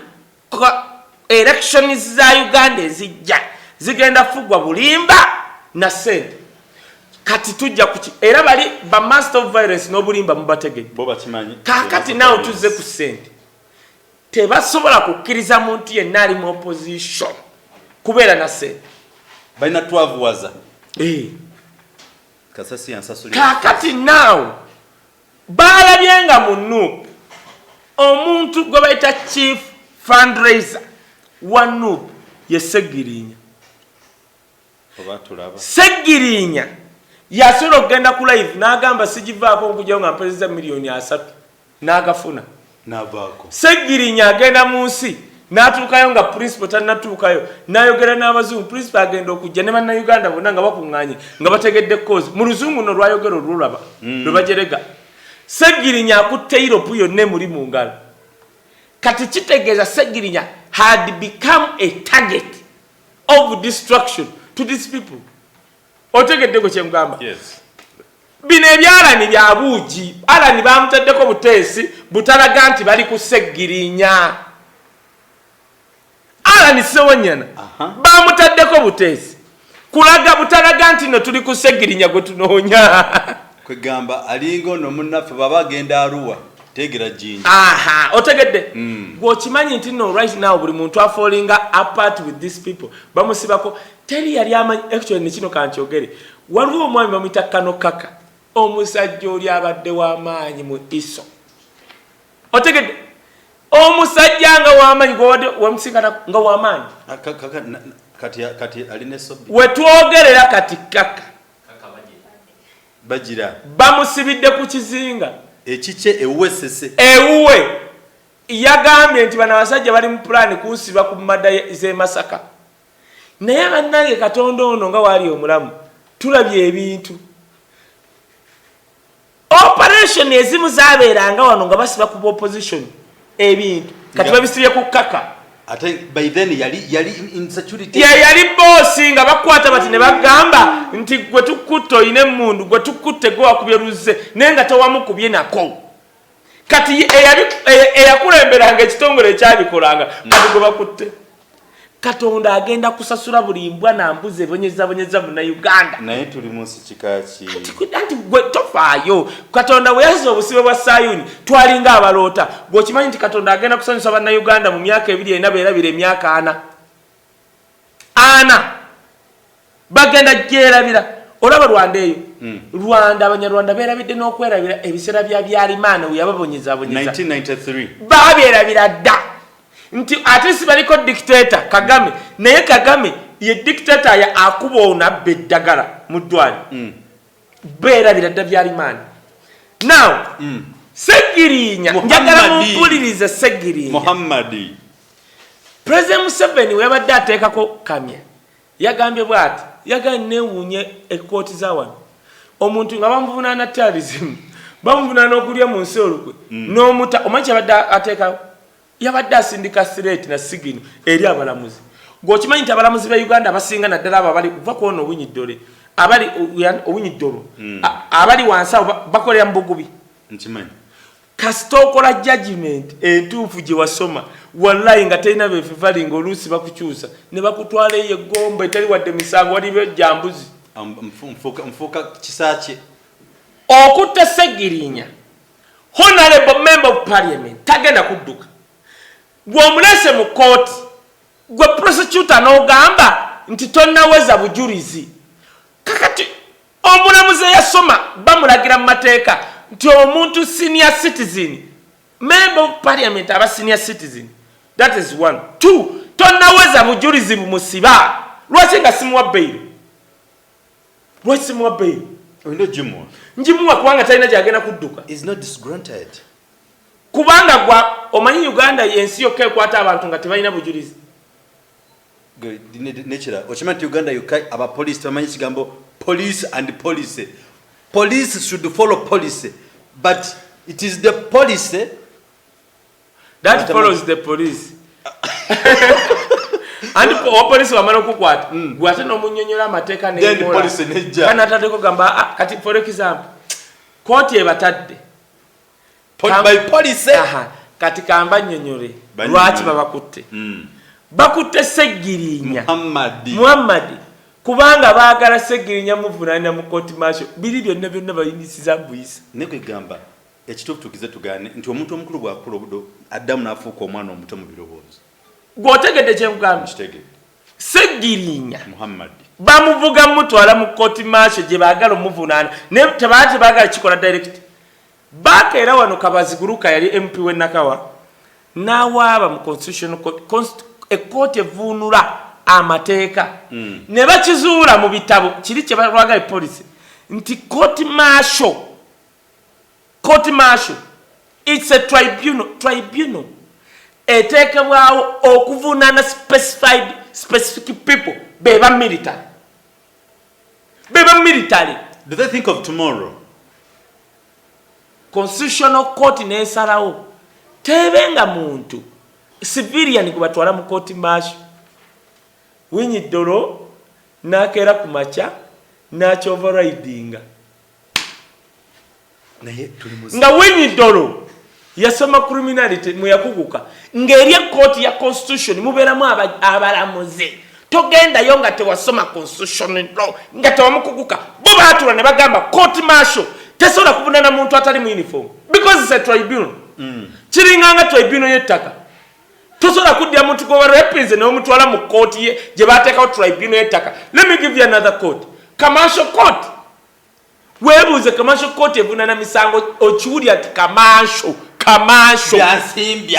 [SPEAKER 1] elections za Uganda ezijja zigenda fugwa bulimba na sente kati tujja kuki era bali ba master of violence n'obulimba mubategedde
[SPEAKER 2] bo bakimanyi
[SPEAKER 1] kakati nawo tuzze ku sente tebasobola kukkiriza muntu yenna ali mu opposition kubeera na sente
[SPEAKER 2] balina 12 waza kasasi yansasuli
[SPEAKER 1] kakati nawo balabye nga mu NUP omuntu gwe bayita chief fundraiser wa NUP ye Segirinya Segirinya yasobola okugenda ku live n'agamba sigivaako okujjawo nga mpezeza milioni 3 n'agafuna
[SPEAKER 2] n'avaako
[SPEAKER 1] Segirinya agenda mu nsi n'atuukayo nga principal tannatuukayo n'ayogera n'abazungu principal agenda okujja ne bannayuganda bonna nga bakuŋŋaanye nga bategedde cause mu luzungu no lwayogera olulaba lwe bajerega Segirinya akutte Europe yonna emuli mu ngalo kati kitegeeza Segirinya had become a target of destruction to these people otegeddeko kye mugamba bino ebyalani bya buugi alani bamutaddeko buteesi butalaga nti bali ku Segirinya alani sewonyana bamutaddeko buteesi kulaga butalaga nti no tuli ku Segirinya gwe tunoonya
[SPEAKER 2] kwegamba alinga ono munnaffe baba agenda Arua tegera jinji
[SPEAKER 1] otegedde gwokimanyi nti no right now buli muntu afallinga apart with these people bamusibako teri yali amanyi actually ne kino kankyogere waliwo omwami bamuyita Kano Kaka omusajja oli abadde w'amaanyi mu iso otegedde omusajja nga w'amaanyi gwowadde wamusingana nga w'amaanyi
[SPEAKER 2] kati alina esobi
[SPEAKER 1] wetwogerera kati Kaka
[SPEAKER 2] bagira
[SPEAKER 1] bamusibidde ku kizinga
[SPEAKER 2] ekiche ewesese
[SPEAKER 1] ewuwe yagambye nti bano abasajja bali mu plan kunsiba ku mada ze Masaka naye bannange Katonda ono nga wali omulamu tulabye ebintu operation ezimu zabeeranga wano nga basiba ku opposition ebintu kati babisibye ku Kaka
[SPEAKER 2] ate by then yali insecurity
[SPEAKER 1] yali boss nga bakwata bati ne bagamba nti gwe tukutto ine mundu gwe tukutte go akubye ruze nenga tawamukubye nako kati eyakulemberanga ekitongole ekyabikolanga kati gwe bakutte Katonda agenda kusasula buli mbwa na mbuze bonyeza mu Uganda
[SPEAKER 2] naye tuli munsi kikaki
[SPEAKER 1] anti gwe tofaayo Katonda bwe yaziza obusibe bwa Sayuni twalinga abaloota gwokimanyi nti Katonda agenda kusanyusa banna Uganda mu myaka 2 enabeerabira emyaka 4 bagenda gyerabira olaba Rwanda eyo Rwanda abanyarwanda beerabidde n'okwerabira ebiseera bya Byarimana we yababonyeza
[SPEAKER 2] 1993
[SPEAKER 1] babeerabira dda nti ate si baliko dictator Kagame naye Kagame ye dictator ya akubona beddagala mu ddwali beerabira dda Byarimana now Segirinya njagala mumpulirize Segirinya
[SPEAKER 2] Muhammadi
[SPEAKER 1] President Museveni webadde ateekako kamya yagambye bwati yagambye newunye ekkooti za wano omuntu nga bamuvunaana terrorism bamuvunaana okulya mu nsi olukwe n'omuta omanyi kyabadde ateekawo yabadde asindika straight na sigino eri abalamuzi gwokimanyi nti abalamuzi ba Uganda abasinga naddala abo abali kuva kuona obunyiddole abali obunyiddolo abali wansi bakolera mu bugubi
[SPEAKER 2] nkimanyi
[SPEAKER 1] kasita okola judgment entuufu gye wasoma wallahi nga tayina befefali ngolusi bakukyusa ne bakutwala egombo etali wadde misango waliwo jambuzi
[SPEAKER 2] mfuka kisache
[SPEAKER 1] okutta Segirinya honorable member of parliament tagenda kudduka gw'omulese mu court gwe prosecutor n'ogamba nti tonnaweza bujulizi kakati omulamuzi yasoma bamulagira mu mateeka nti omuntu senior citizen member of parliament aba senior citizen. That is 1. 2 tonnaweza bujulizi bumusiba lwaki nga simuwa bail lwaki simuwa bail
[SPEAKER 2] ondo jimwa
[SPEAKER 1] njimuwa kubanga talina gyagenda kudduka
[SPEAKER 2] is not disgranted
[SPEAKER 1] kubanga gwa omanyi Uganda yensi yokka ekwata abantu nga tebalina bujulizi
[SPEAKER 2] nature ochimanti Uganda yukai aba police tamanyi kigambo police and policy. Police should follow policy, but it is the policy
[SPEAKER 1] that follows the police. And police wamala kukwata gwate no munyonyola amateeka ne
[SPEAKER 2] then police nejja
[SPEAKER 1] kana tateko gamba kati for example court ebatadde
[SPEAKER 2] by policy
[SPEAKER 1] kati kamba nyonyore lwaki babakutte bakutte Segirinya Muhammad kubanga baagala Segirinya muvunana mu court martial biri byonna bayinisiza buyisa
[SPEAKER 2] ne kwegamba ekitufu tukize tugane nti omuntu omukulu bwakula obudo Adamu n'afuuka omwana omuto mu birowoozo gwotegedde kyemugamba
[SPEAKER 1] Segirinya
[SPEAKER 2] Muhammad
[SPEAKER 1] bamuvuga mutwala mu court martial gye baagala omuvunana ne tebaati baagala kikola direct baaka era wano Kabaziguruka yali MP we Nakawa n'awaaba mu constitutional court ekkooti evvuunula amateeka ne bakizuula mu bitabo kiri kye balwagala police nti court martial it's a tribunal eteekebwawo okuvuunana specific people beba military
[SPEAKER 2] do they think of tomorrow
[SPEAKER 1] constitutional court nesalawo tebenga muntu civilian kubatwala mu court martial Winyidoro nakera kumacha nacho overridinga
[SPEAKER 2] naye tuli
[SPEAKER 1] nga Winyidoro yasoma criminality muyakuguka ngeriya court ya constitution muberamu abalamuze togenda yo nga tewasoma constitution law nga tewamukuguka bo batula ne bagamba court martial tesobola kubunana muntu atali mu uniform because it's a tribunal kiringanga tribunal yettaka tosobola kudya muntu go represent no mutwala mu court ye gye bateekawo tribunal yettaka. Let me give you another court, commercial court. Webuze commercial court evunana misango ochiwuli ati commercial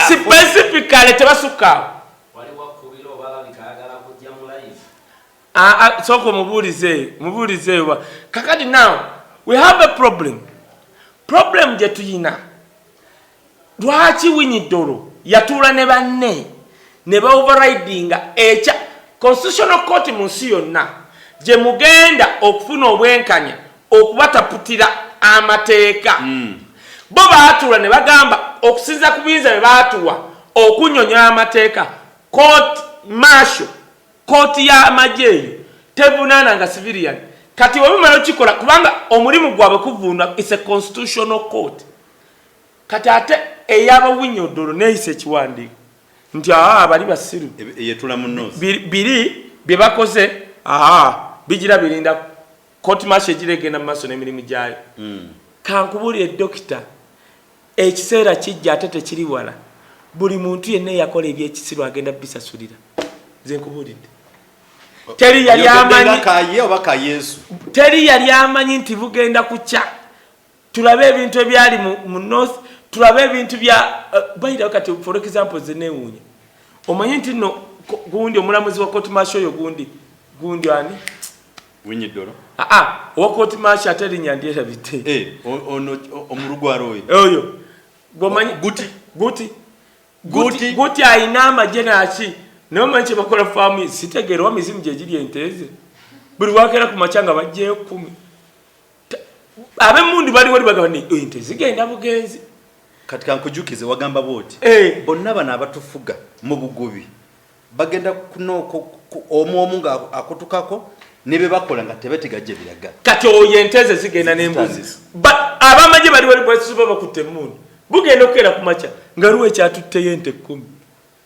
[SPEAKER 1] specifically tebasuka soko mubulize wa kakati. Now we have a problem je tuyina lwaki Winyidoro yatula ne banne ne ba overridinga echa constitutional court munsi yonna je mugenda okufuna obwenkanya okubataputira amateeka bo baatula ne bagamba okusinza ku biyinza bye baatuwa okunyonyola amateeka court martial court ya majeyo tevunana nga civilian kati wabimala okikola kubanga omulimu gwabwe kuvunda is a constitutional court. Kati ate eyaba Winyidoro neeyise ekiwandiiko nti abali basiru
[SPEAKER 2] yetula mu nose
[SPEAKER 1] biri bye bakoze bigira birinda court martial egiregenda mu maaso n'emirimu gyayo. Kankubulire dokita ekiseera kijja ate tekiri wala buli muntu yenna yakola ebyekisiru agenda bisasulira. Nze nkubulidde teri yali amanyi
[SPEAKER 2] kaye oba ka Yesu
[SPEAKER 1] teri yali amanyi nti bugenda kucha. Tulabe ebintu ebyali mu north, tulabe ebintu bya bayira kati for example zenewunya omanyi nti no gundi omulamuzi wa court martial yo gundi ani
[SPEAKER 2] Winyidoro
[SPEAKER 1] wa court martial ateri nyandiera bite
[SPEAKER 2] ono omurugwaro
[SPEAKER 1] oyo gomanyi guti aina amajena ki no manche bakola famu sitegero wa mizimu jejiri enteze buli wakera ku machanga bajje 10 abe mundi bali bagabani ente zigenda bugenzi
[SPEAKER 2] katika nkujukize wagamba boti bonna bana abatufuga mu bugubi bagenda kunoko omu nga akutukako nibe bakola nga tebetegajje biraga
[SPEAKER 1] kati oyenteze zigenda n'embuzi abamaje bali bwesuba bakutte mundi bugenda okera ku macha nga ruwe kyatutte yente 10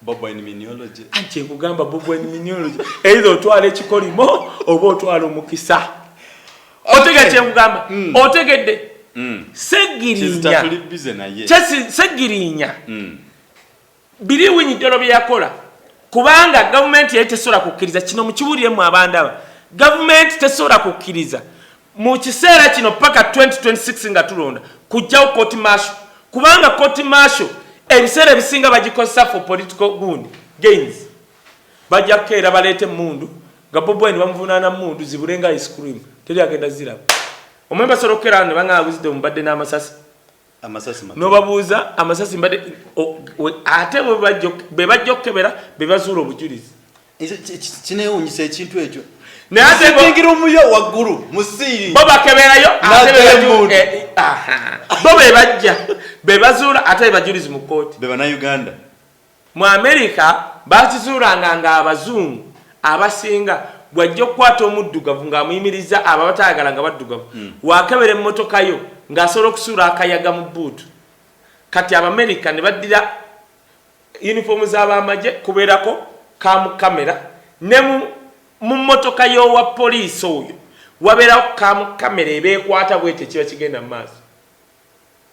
[SPEAKER 2] Bob Wine Minology.
[SPEAKER 1] Anche kugamba Bob Wine Minology. Either otwala ekikolimo oba otwala omukisa. Otega kyekugamba. Otegedde. Segirinya. Segirinya. Biri winyidero byakola. Kubanga government yetesola kukkiriza kino mukibuliemu abandaba. Government tesola kukkiriza. Mu kiseera kino paka 2026 nga tulonda kujjawo court martial. Kubanga court martial ebiseera bisinga bagikozesa for political gains. Bajja keera balete mundu nga Bob Wine bamuvunaana mundu zibulenga ice cream. Teri agenda ziraba. Omwemba sorokera ne banga wisdom mbadde n'amasasi.
[SPEAKER 2] Amasasi mato.
[SPEAKER 1] No babuuza amasasi mbadde ate be bajjokebera be bazuula obujulizi.
[SPEAKER 2] Kinewunyisa ekintu ekyo.
[SPEAKER 1] Ne ate
[SPEAKER 2] bingira omuyo waggulu musiri.
[SPEAKER 1] Boba keberayo ate be bajja be bazuula ate be bajulizi mu kooti.
[SPEAKER 2] Be bana Uganda.
[SPEAKER 1] Mu America bakizuulanga nga abazungu abasinga bwajja okukwata omuddugavu ng'amuyimiriza ababatayagala nga baddugavu wakebera emmotoka yo ng'asobola okusuula akayaga mu bbuutu. Kati Abamerika ne baddira uniform z'abamagye kubeerako kamera ne mu mmotoka y'owa poliisi oyo wabeerawo kamera ebeekwata bwete kiba kigenda mu maaso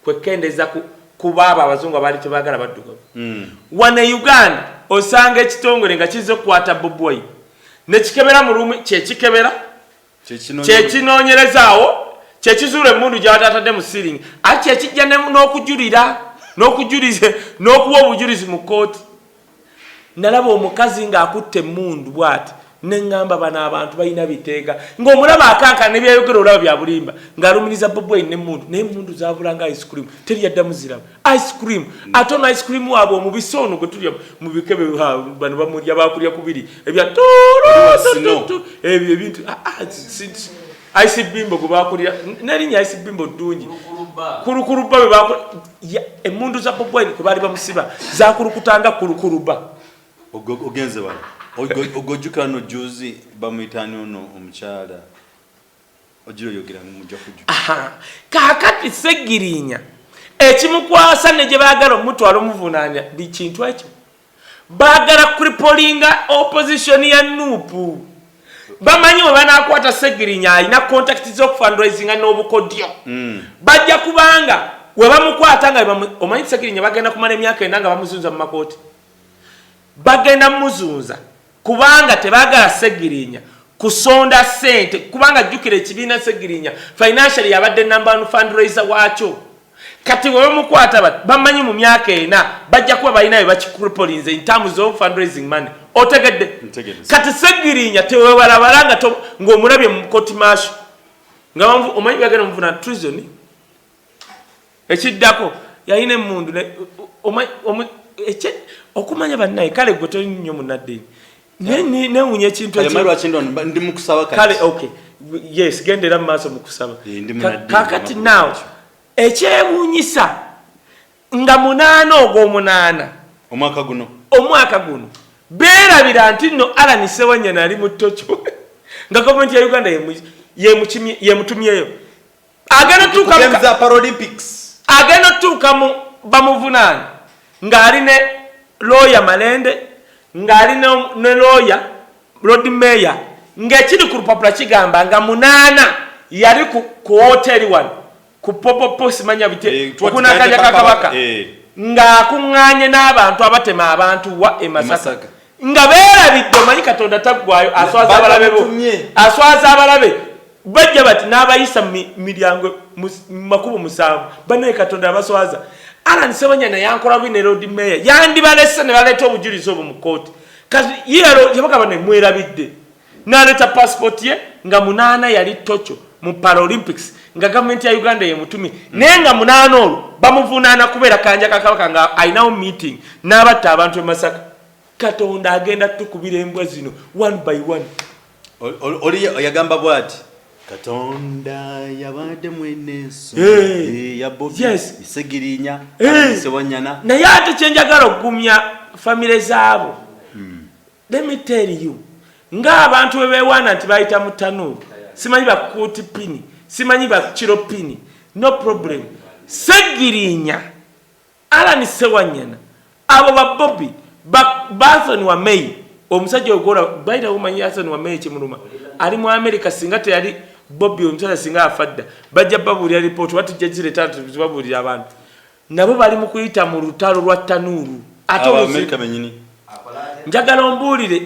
[SPEAKER 1] kwekendeza kuba abo abazungu abaali tebaagala baddugavu. Wano e Uganda osanga ekitongole nga kizze okukwata Bob Wine ne kikebera mu lumu kyekikebera kyekinoonyerezaawo kyekizuula emmundu gyabatatadde mu siringi ate kyekijja n'okujulira n'okuwa obujulizi mu kooti. Nalaba omukazi ng'akutte emmundu bw'ati neŋŋamba bano abantu balina biteega ng'omulaba akankana nebyayogera olaba bya bulimba ng'alumiriza Bob Wine n'emmundu naye emmundu zaabulanga ice cream teri yaddamu ziraba ice cream ate ono ice cream waabwe omubisi ono gwe tulya mu bikebe bano bamulya bakulya kubiri ebya tolo ebyo ebintu ice bimbo gwe bakulya nerinnya ice bimbo ddungi kurukuruba bwe bakulya emmundu za Bob Wine kwe baali bamusiba zakulukutanga kurukuruba.
[SPEAKER 2] Ogenze bano ogojjuka no juzi bamuyitani ono omukyala ojiro yogera mujja kujjuka
[SPEAKER 1] kakati segirinya ekimukwasa ne gye baagala omutwala omuvunaanya bikintu ekyo baagala kuripolinga opposition ya Nuupu bamanyi we banaakwata segirinya alina contact z'okufundraisinga n'obukodyo bajja kubanga we bamukwata nga omanyi segirinya bagenda kumala emyaka 9 nga bamuzunza mu makooti bagenda muzunza kubanga tebaagala segirinya kusonda sente kubanga jjukira ekibiina segirinya financially yabadde number 1 fundraiser waakyo kati we bamukwata bamanyi mu myaka 4 bajja kuba balina bakikuripolinze in terms of fundraising money otegedde kati segirinya tewebalabalanga ng'omulabye mu court martial nga omanyi bagenda muvuna treason ekiddako yalina emmundu okumanya bannaye kale gwe toli nnyo munaddeeni newunya ekintu
[SPEAKER 2] ndi mukusaba
[SPEAKER 1] kale okay yes gendera mu maaso mu kusaba kakati naawe ekyewuunyisa nga 8 ogw'omunaana omwaka guno beerabira nti nno Alan Ssewanyana ali mu ttokyo nga gavumenti ya Uganda yemutumyeyo agenda tuuka mu bamuvunaana ng'ali ne lawyer Malende ng'ali ne lawyer Lord Mayor ng'ekiri ku lupapula kigamba nga 8 yali ku hoteli wano ku popopo simanya bite okunakanya kakabaka ng'akuŋŋaanye n'abantu abatema abantu wa Masaka nga beerabidde omanyi Katonda taggwayo aswaza abalabe bajja bati n'abayisa miryango makubo 7 bannaye Katonda abaswaza. Alan Ssewanyana yankola bine Lord Mayor yandibalese ne baleeta obujulizi obwo mu kooti kati yero yabaga bane mwerabidde n'aleeta passport ye nga 8 yali Tokyo mu Paralympics nga gavumenti ya Uganda yemutumye naye nga 8 olwo bamuvunaana kubeera kanja kakabaka nga ayinawo meeting n'abatta abantu e Masaka. Katonda agenda tukubira embwa zino one by one.
[SPEAKER 2] Oli yagamba bwati Katonda yabadde mweneso ya Bobi Segirinya Ssewanyana
[SPEAKER 1] naye ate kyenjagala okugumya famire zaabo. Let me tell you ng'abantu bwe beewaana nti bayita mu tanuulu simanyi bakuuti pini simanyi bakiro pini no problem. Segirinya Alan Ssewanyana abo ba Bobi Bathon wa May omusajja ogora baita umanyi Bathon wa May kimuluma ali mu America singa teyali Bobby omusajja singa afadda bajja babulira report watujja jire tatu babulira abantu nabo bali mu kuyita mu lutalo lwa tanuru ate
[SPEAKER 2] America benyini
[SPEAKER 1] njagala ombulire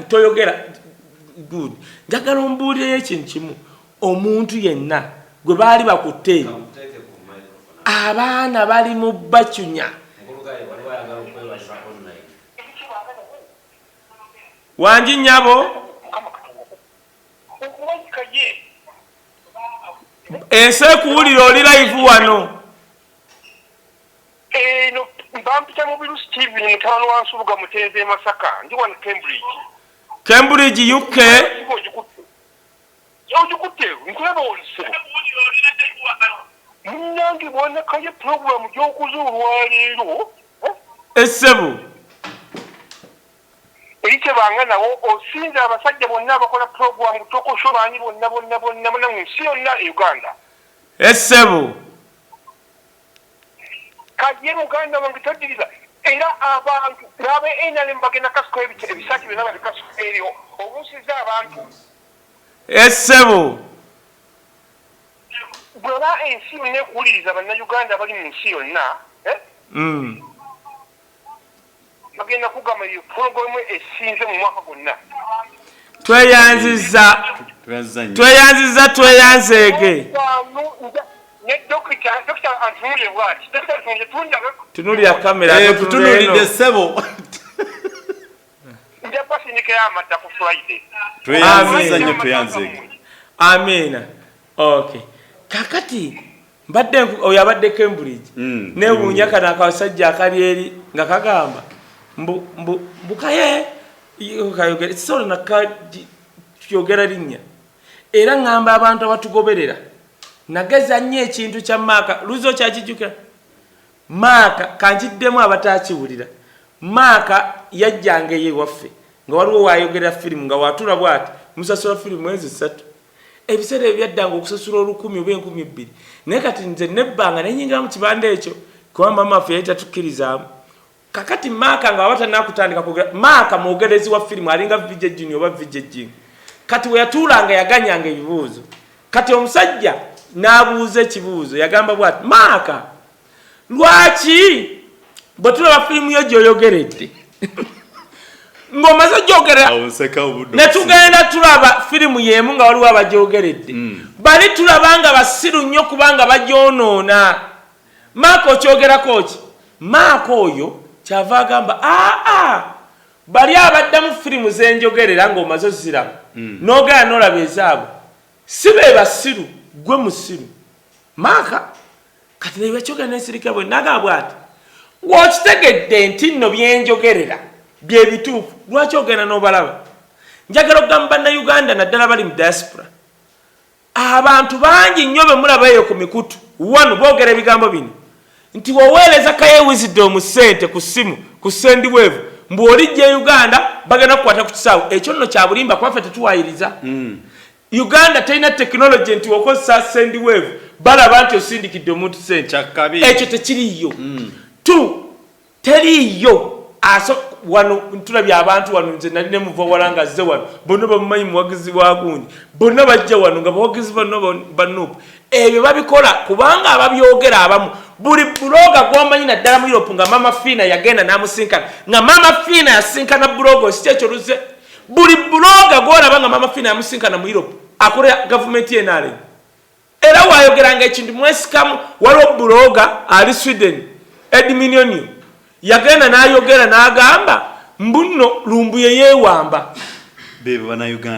[SPEAKER 1] toyogera good njagala ombulire ekintu kimu omuntu yenna gwe bali bakutte abaana bali mu bachunya wanji nyabo ense kuwulira oli live wano
[SPEAKER 4] no bampita mu biru Steven mutano wansubuga muteze Masaka ndi wan Cambridge
[SPEAKER 1] UK
[SPEAKER 4] ojikutte nkulaba olise munyangi bwana kaye program gyokuzulwa leero
[SPEAKER 1] essebu
[SPEAKER 4] erike banga nawo osinza abasajja bonna abakola program tokoshobani bonna mu nsi yonna Uganda
[SPEAKER 1] essebu
[SPEAKER 4] kaye Uganda bangitadiriza era abantu rabe enale mbagena kasiko ebisaki bina bali kasiko eryo obusiza abantu
[SPEAKER 1] essebu
[SPEAKER 4] bwaba ensi yonna kuwuliriza bannayuganda bali mu nsi yonna bagenda kugamba iyo programu esinze mu mwaka gwonna
[SPEAKER 1] tweyanzege
[SPEAKER 4] ne dokita antunule bwati dokita antunule
[SPEAKER 1] tunulya kamera
[SPEAKER 2] tutunulide sebo
[SPEAKER 4] nja pasindika y'amata ku Friday
[SPEAKER 2] tweyanzege
[SPEAKER 1] amina okay kakati mbadde oyo abadde Cambridge newuunya kana akasajja akali eri nga kagamba mbukaye kayogera solo nakayogera linnya era ngamba abantu abatugoberera nageza nnyo ekintu kya Maaka luzo kyakijjuka Maaka kanjiddemu abatakiwulira Maaka yajjanga ewaffe nga waliwo wayogera firimu nga watula bwati musasula firimu mwezi 3 ebiseera ebyaddanga okusasula 1000 oba 2000 naye kati nze nebbanga nenyingira mu kibanda ekyo kuba mama waffe yali tatukkirizamu kakati Maaka nga watanakutandika kugera Maaka mwogerezi wa firimu alinga VJ Junior oba VJ Jing kati we yatuulanga yaganyanga ebibuuzo kati omusajja n'abuuza ekibuuzo yagamba bwati Maaka lwaki bwe tulaba firimu yo gy'oyogeredde ng'omaze gyogerera ne tugenda tulaba firimu y'emu nga waliwo abagyogeredde bali tulabanga basiru nnyo kubanga bagyonoona Maaka okyogerako ki Maaka oyo kyava agamba bali abaddamu firimu zenjogerera ng'omaze oziraba n'ogera n'olaba ezaabwe si be basiru gwe musiru Maaka kati ne bekyogera n'ensirika bwe nagamba bwati ng'okitegedde nti nno byenjogerera bye bituufu lwaki ogenda n'obalaba njagala okugamba bannayuganda naddala bali mu diaspora abantu bangi nnyo be mulaba eyo ku mikutu wano boogera ebigambo bino nti woweereza kaye wisdom ssente ku ssimu ku sendiweevu mbu olijja Uganda bagenda kukwata ku kisaawo ekyo nno kya bulimba kwaffe tetuwayiriza Uganda terina technology nti okozesa sendiweevu balaba nti osindikidde omuntu ssente ekyo tekiriyo teriyo wano ntulabye abantu wano nze nali ne muva walanga azze wano bonna bamumanyi muwagizi wa gundi bonna bajja wano nga bawagizi banupu ebyo babikola kubanga ababyogera abamu buli buloga gwomanyi naddala mu Europe nga Mama Fina yagenda n'amusinkana nga Mama Fina yasinkana buloga osikekyo luze buli buloga gwolaba nga Mama Fina yamusinkana mu Europe akola gavumenti yenale era wayogeranga ekintu mwesikamu waliwo buloga ali Sweden Edminionio yagenda n'ayogera n'agamba mbuno Lumbuye yeewamba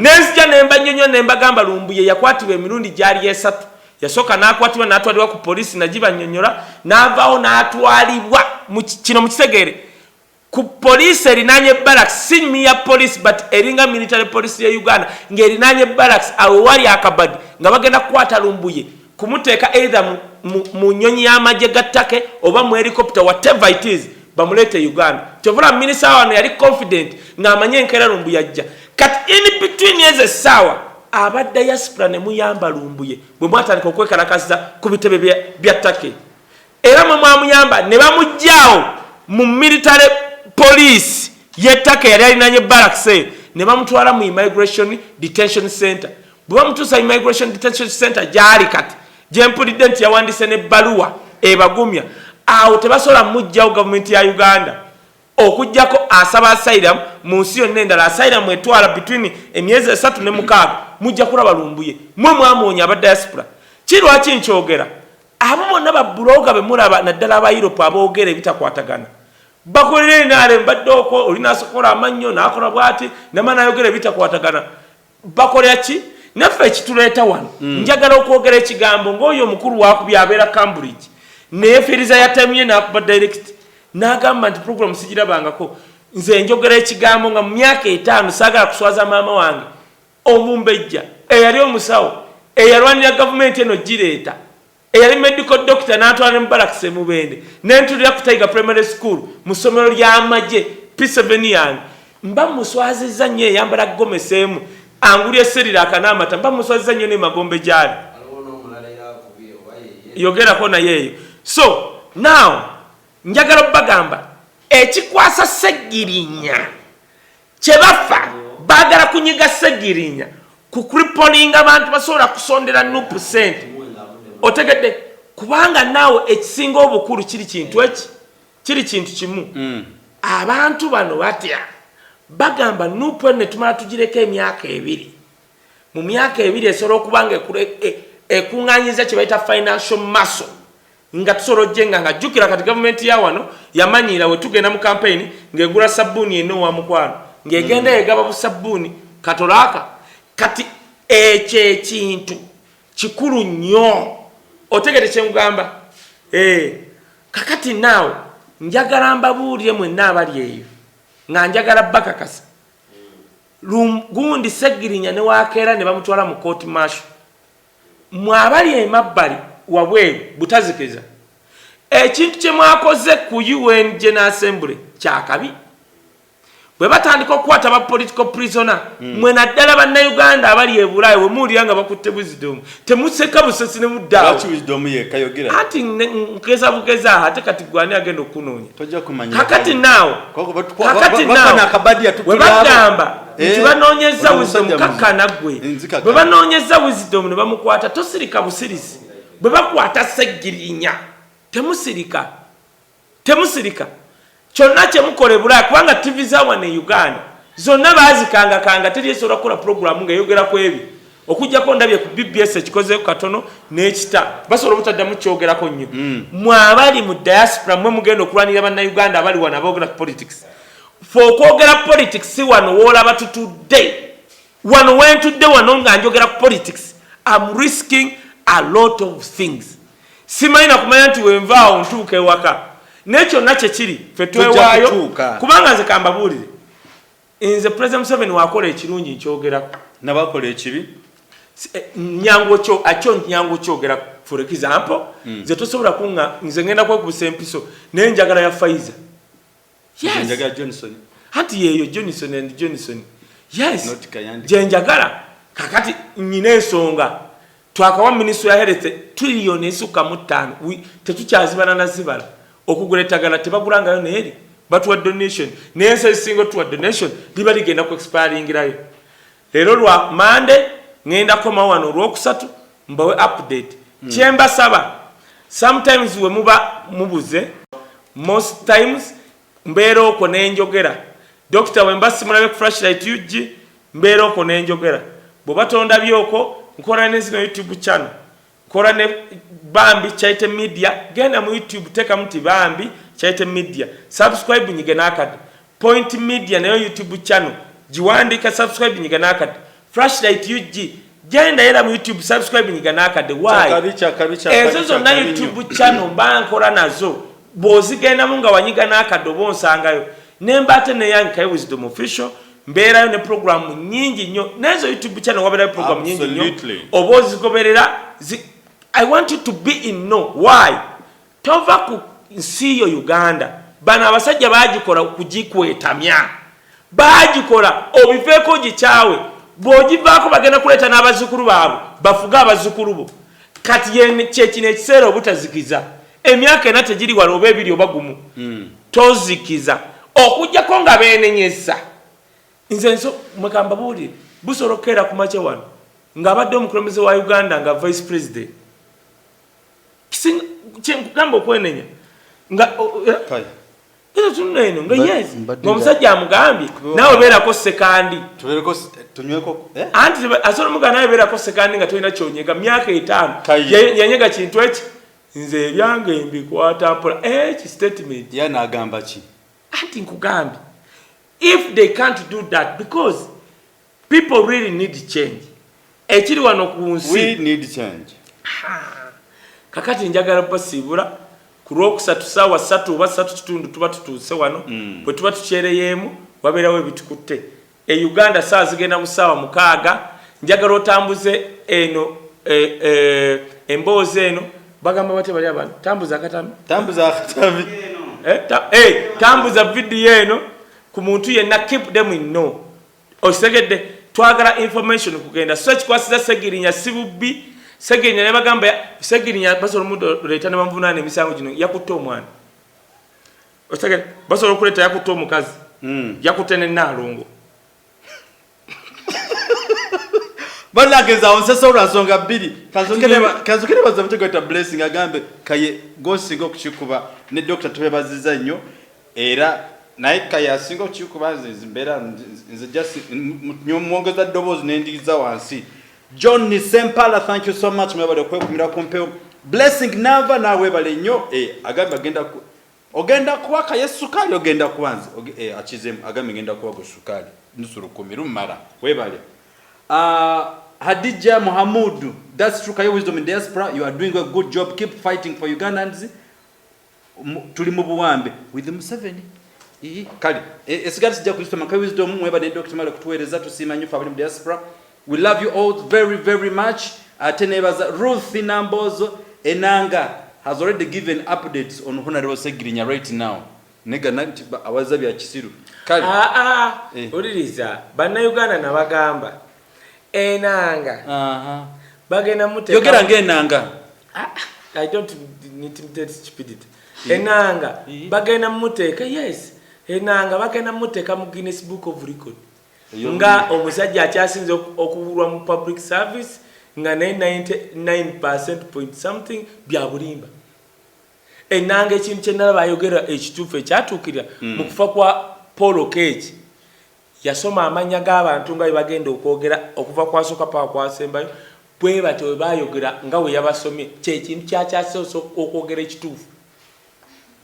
[SPEAKER 1] nenzija nemba nnyonnyo nemba gamba Lumbuye yakwatibwa emirundi gyali 3 yasooka n'akwatibwa n'atwalibwa ku poliisi nagibannyonnyola n'avaawo n'atwalibwa kino mukitegeere ku poliisi erinaanye barracks si miya police but eringa military police ya Uganda ng'erinaanye barracks awo wali akabadi nga bagenda kukwata Lumbuye kumuteeka either mu nnyonyi y'amagye gattake oba mu helicopter whatever it is bamulete Uganda kyovula minisita wano yali confident ng'amanye enkeera Lumbuye ajja kati in between eze ssaawa abadde diaspora ne muyamba Lumbuye bwe mwatandika okwekalakasiza ku bitebe bya ttake era mwe mwamuyamba ne bamuggyaawo mu military police yettaka yali alinanye barracks eyo ne bamutwala mu immigration detention center. Bwe bamutuusa immigration detention center gyali kati gyempulidde nti yawandise n'ebbaluwa ebagumya awo tebasobola mujjawo gavumenti ya Uganda okujjako asaba asylum mu nsi yonna endala asylum etwala between emyezi 3 ne 6 mujja kulaba lumbuye mwe mwamoonya aba diaspora. Kirwaki nkyogera abo bonna babbuloga be mulaba naddala aba Europe aboogera ebitakwatagana bakolere nale mbadde okwo olina asokola amannyo n'akola bwati namana ayogera ebitakwatagana bakolera ki naffe ekituleeta wano njagala okwogera ekigambo ng'oyo omukulu wakubya abeera Cambridge neyefiiriza yatamye n'akuba direct n'agamba nti program sigirabangako nze njogera ekigambo nga mu myaka 5 saagala kuswaza maama wange omumbejja eyali omusawo eyalwanira gavumenti eno gireeta eyali medical doctor n'atwala mu barracks mu Bende n'entulira ku Tiger Primary School mu ssomero ly'amagye P7 yange mba muswazizza nnyo eyambala gomesemu anguli eserira akanamata mba muswazizza nnyo ne magombe gyali yogerako nayeeyo. So now njagala bagamba ekikwasa Ssegirinya kyebafa bagala kunyiga Ssegirinya ku crippling abantu basobola kusondera 9%. Otegedde kubanga naawe ekisinga obukulu kiri kintu eki kiri kintu kimu abantu bano batya bagamba nupo ne tumala tugireka emyaka 2 mu myaka 2 esobola okubanga ekunganyiza kye bayita financial muscle nga tusoro jenga nga jukira kati government ya wano yamanyira we tugenda mu campaign ngegula sabuni eno wa mukwano ngegenda egaba bu sabuni katolaka kati eche kintu kikulu nnyo otegete kyengamba kakati nawe njagala mbabuulire mwenna abali eyo nga njagala bakakasa gundi Ssegirinya ne wakeera ne bamutwala mu court martial mwabali emabbali wabweru butazikeza ekintu kye mwakoze ku UN General Assembly kyakabi bwe batandika okukwata ba political prisoner mwe naddala bannayuganda abali e Bulaayi we muwulira nga bakutte Wisdom temuseka busesi ne muddaawo
[SPEAKER 2] lwaki Wisdom yekayogera
[SPEAKER 1] ati nkeza bugeza ate kati gwani agenda okunoonya
[SPEAKER 2] tojja kumanya
[SPEAKER 1] kakati naawe
[SPEAKER 2] we
[SPEAKER 1] bagamba nti banoonyeza Wisdom kakkana gwe bwe banoonyeza Wisdom ne bamukwata tosirika busirisi bwe bakwata Ssegirinya temusirika kyonna kyemukole Bulaayi kubanga TV za wano e Uganda zonna baazikanga teri esobola kukola program ng'eyogera ku ebyo okujjako ndabye ku BBS ekikozeeko katono n'ekita basobola obutaddamu kyogerako nnyo mwabali mu diaspora mwe mugenda okulwanira bannayuganda abali wano aboogera ku politics okwogera politics wano woolaba tutudde wano wentudde wano nga njogera ku politics I'm risking a lot of things simanyi na kumanya nti wenvaawo ntuuka ewaka nekyo nakye kiri ffe twewaayo kubanga nze kambabuulire nze President Museveni wakola ekirungi nkyogerako
[SPEAKER 2] nabakola ekibi
[SPEAKER 1] nyangu kyogera for example nze tosobola kunga nze ngenda kwekubusa empiso naye njagala ya Pfizer
[SPEAKER 2] njagala Johnson
[SPEAKER 1] hati yeyo Johnson and Johnson yes jenjagala kakati nyina ensonga twakawa ministry ya health trillion esuka mu 5 tetukyazibana na zibala okugula ettagala tebagulangayo neeri batuwa donation nense single tuwa donation liba ligenda ku expiringirayo leero lwa Monday ngenda koma wano olwokusatu mbawe update kyemba saba sometimes we muba mubuze most times mbeera okwo nenjogera Dr. Wembasi mulabe ku Flashlight UG mbeera okwo nenjogera bwe batonda byoko nkola ne zino YouTube channel kola ne Bambi Chaite Media genda mu YouTube teka muti Bambi Chaite Media subscribe nyige nakadi Point Media nayo YouTube channel jiwandika subscribe nyige nakadi Flashlight UG genda era mu YouTube subscribe nyige nakadi why ezo zonna YouTube channel bankola nazo bozigenda munga wanyiga nakadi obonsangayo nembate ne yankaye Wisdom Official mbeerayo ne program nyingi nnyo nezo YouTube channel wabera program nyingi nnyo obozigoberera I want you to be in know why tova ku nsi yo Uganda bana abasajja bagikola kugikwetamya bagikola obiveeko gikyawe bwogivaako bagenda kuleta n'abazzukulu baabwe bafuga abazzukulu bo kati kyekino ekiseera obutazikiza emyaka ena tegiri wala oba ebiri oba gumu tozikiza okujjako nga beenenyeza nze nso mugamba buulire busolokera ku makya wano ng'abadde omukulembeze wa Uganda nga vice president kyenkugamba okwenenya nga ezo tunaino nga yes ng'omusajja amugambye naawe beerako sekandi anti asobola muga nawe beerako sekandi nga tolina kyonyega myaka 5 yanyega kintu eki nze ebyange mbikwata mpola statement
[SPEAKER 2] yanagamba ki
[SPEAKER 1] anti nkugambye if they can't do that because people really need change ekiri wano ku nsi
[SPEAKER 2] we need change
[SPEAKER 1] kakati njagala basiibula ku lwokusatu ssaawa 3 oba 3 tuba tutuuse wano bwe tuba tukyereyemu wabeerawo ebitukutte Uganda saa zigenda mu ssaawa 6 njagala otambuze eno emboozi eno bagamba bate bali abantu tambuza akatambi tambuza vidiyo eno ku muntu yenna keep them in know osegedde twagala information kugenda so kikwasiza Segirinya sibubi Segirinya ne bagamba Segirinya basobola omuntu leeta ne bamuvunana emisango gino yakutta omwana osegedde basobola okuleeta yakutta omukazi yakutte ne Naalongo
[SPEAKER 2] banageza onsesa olwansonga bbiri kanzokere baza mutegeta blessing agambe kaye gosinga okukikuba ne Dr. tubebaziza nnyo era naye kaye asinga okukikuba mbeera nze just mwongeza ddoboozi nendigiza wansi John Nisempala thank you so much mwebale okwekumira ku mpewo blessing nava nawe bale nnyo agambe ogenda kuwa kaye sukali ogenda kuwanza achizemu agambe ngenda kuwa gusukali nusuru 10 rumara webale Hadija Mohamudu, that's true. Kayo Wisdom in Diaspora, you are doing a good job. Keep fighting for Ugandans. Tulimubuwambe with Museveni. Kali. Esigari sija kusoma Kayo Wisdom mweba ne Dr. Mala kutueleza tusimanyu fa in Diaspora. We love you all very very much. Atenebaza Ruth Nambozo Enanga has already given updates on Honorable Segirinya right now. Nega nanti awazabi akisiru. Kali.
[SPEAKER 1] Oliriza bana Uganda na bagamba Enanga. Bagena muteka.
[SPEAKER 2] Yogera ngenanga.
[SPEAKER 1] I don't intimidate stupidity. Enanga. Bagena muteka. Yes. Enanga bagena muteka mu Guinness Book of Record. Nga omusajja akyasinze okubulwa mu public service nga 99% point something bya bulimba. Enanga ekintu kyenala bayogera ekituufu ekyatuukirira mu kufa kwa Paul Okech. Yasoma amanya g'abantu nga bagenda okwogera okuva kwasoka pa kwasembayo bwe bato bayogera nga we yabasomye kyekintu kyakyasose okwogera ekituufu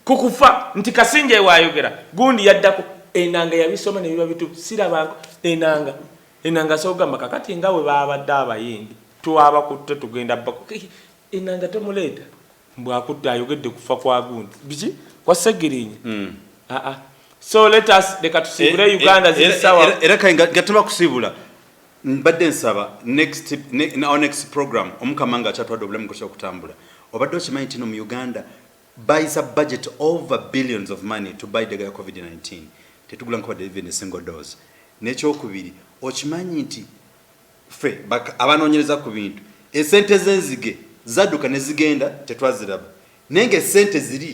[SPEAKER 1] kukufa nti Kasinje wayogera gundi yaddako Enanga yabisoma ne biba bituufu siraba Enanga sogamba kakati nga we babadde abayindi twabakutte tugenda bako Enanga tomuleeta mbwakutte ayogedde kufa kwa gundi biki kwa Segirinya so let us tusibule Uganda zisawa
[SPEAKER 2] era gatuma kusibula mbadde nsaba next program omukamanga chatwa problem ko kutambula obadde okimanyi tino mu Uganda buys a budget over billions of money to buy the COVID-19 tetugula nko even a single dose necho okubiri okimanyi nti fe abanonyereza ku bintu esente zenzige zaduka ne zigenda tetwaziraba nenge sente ziri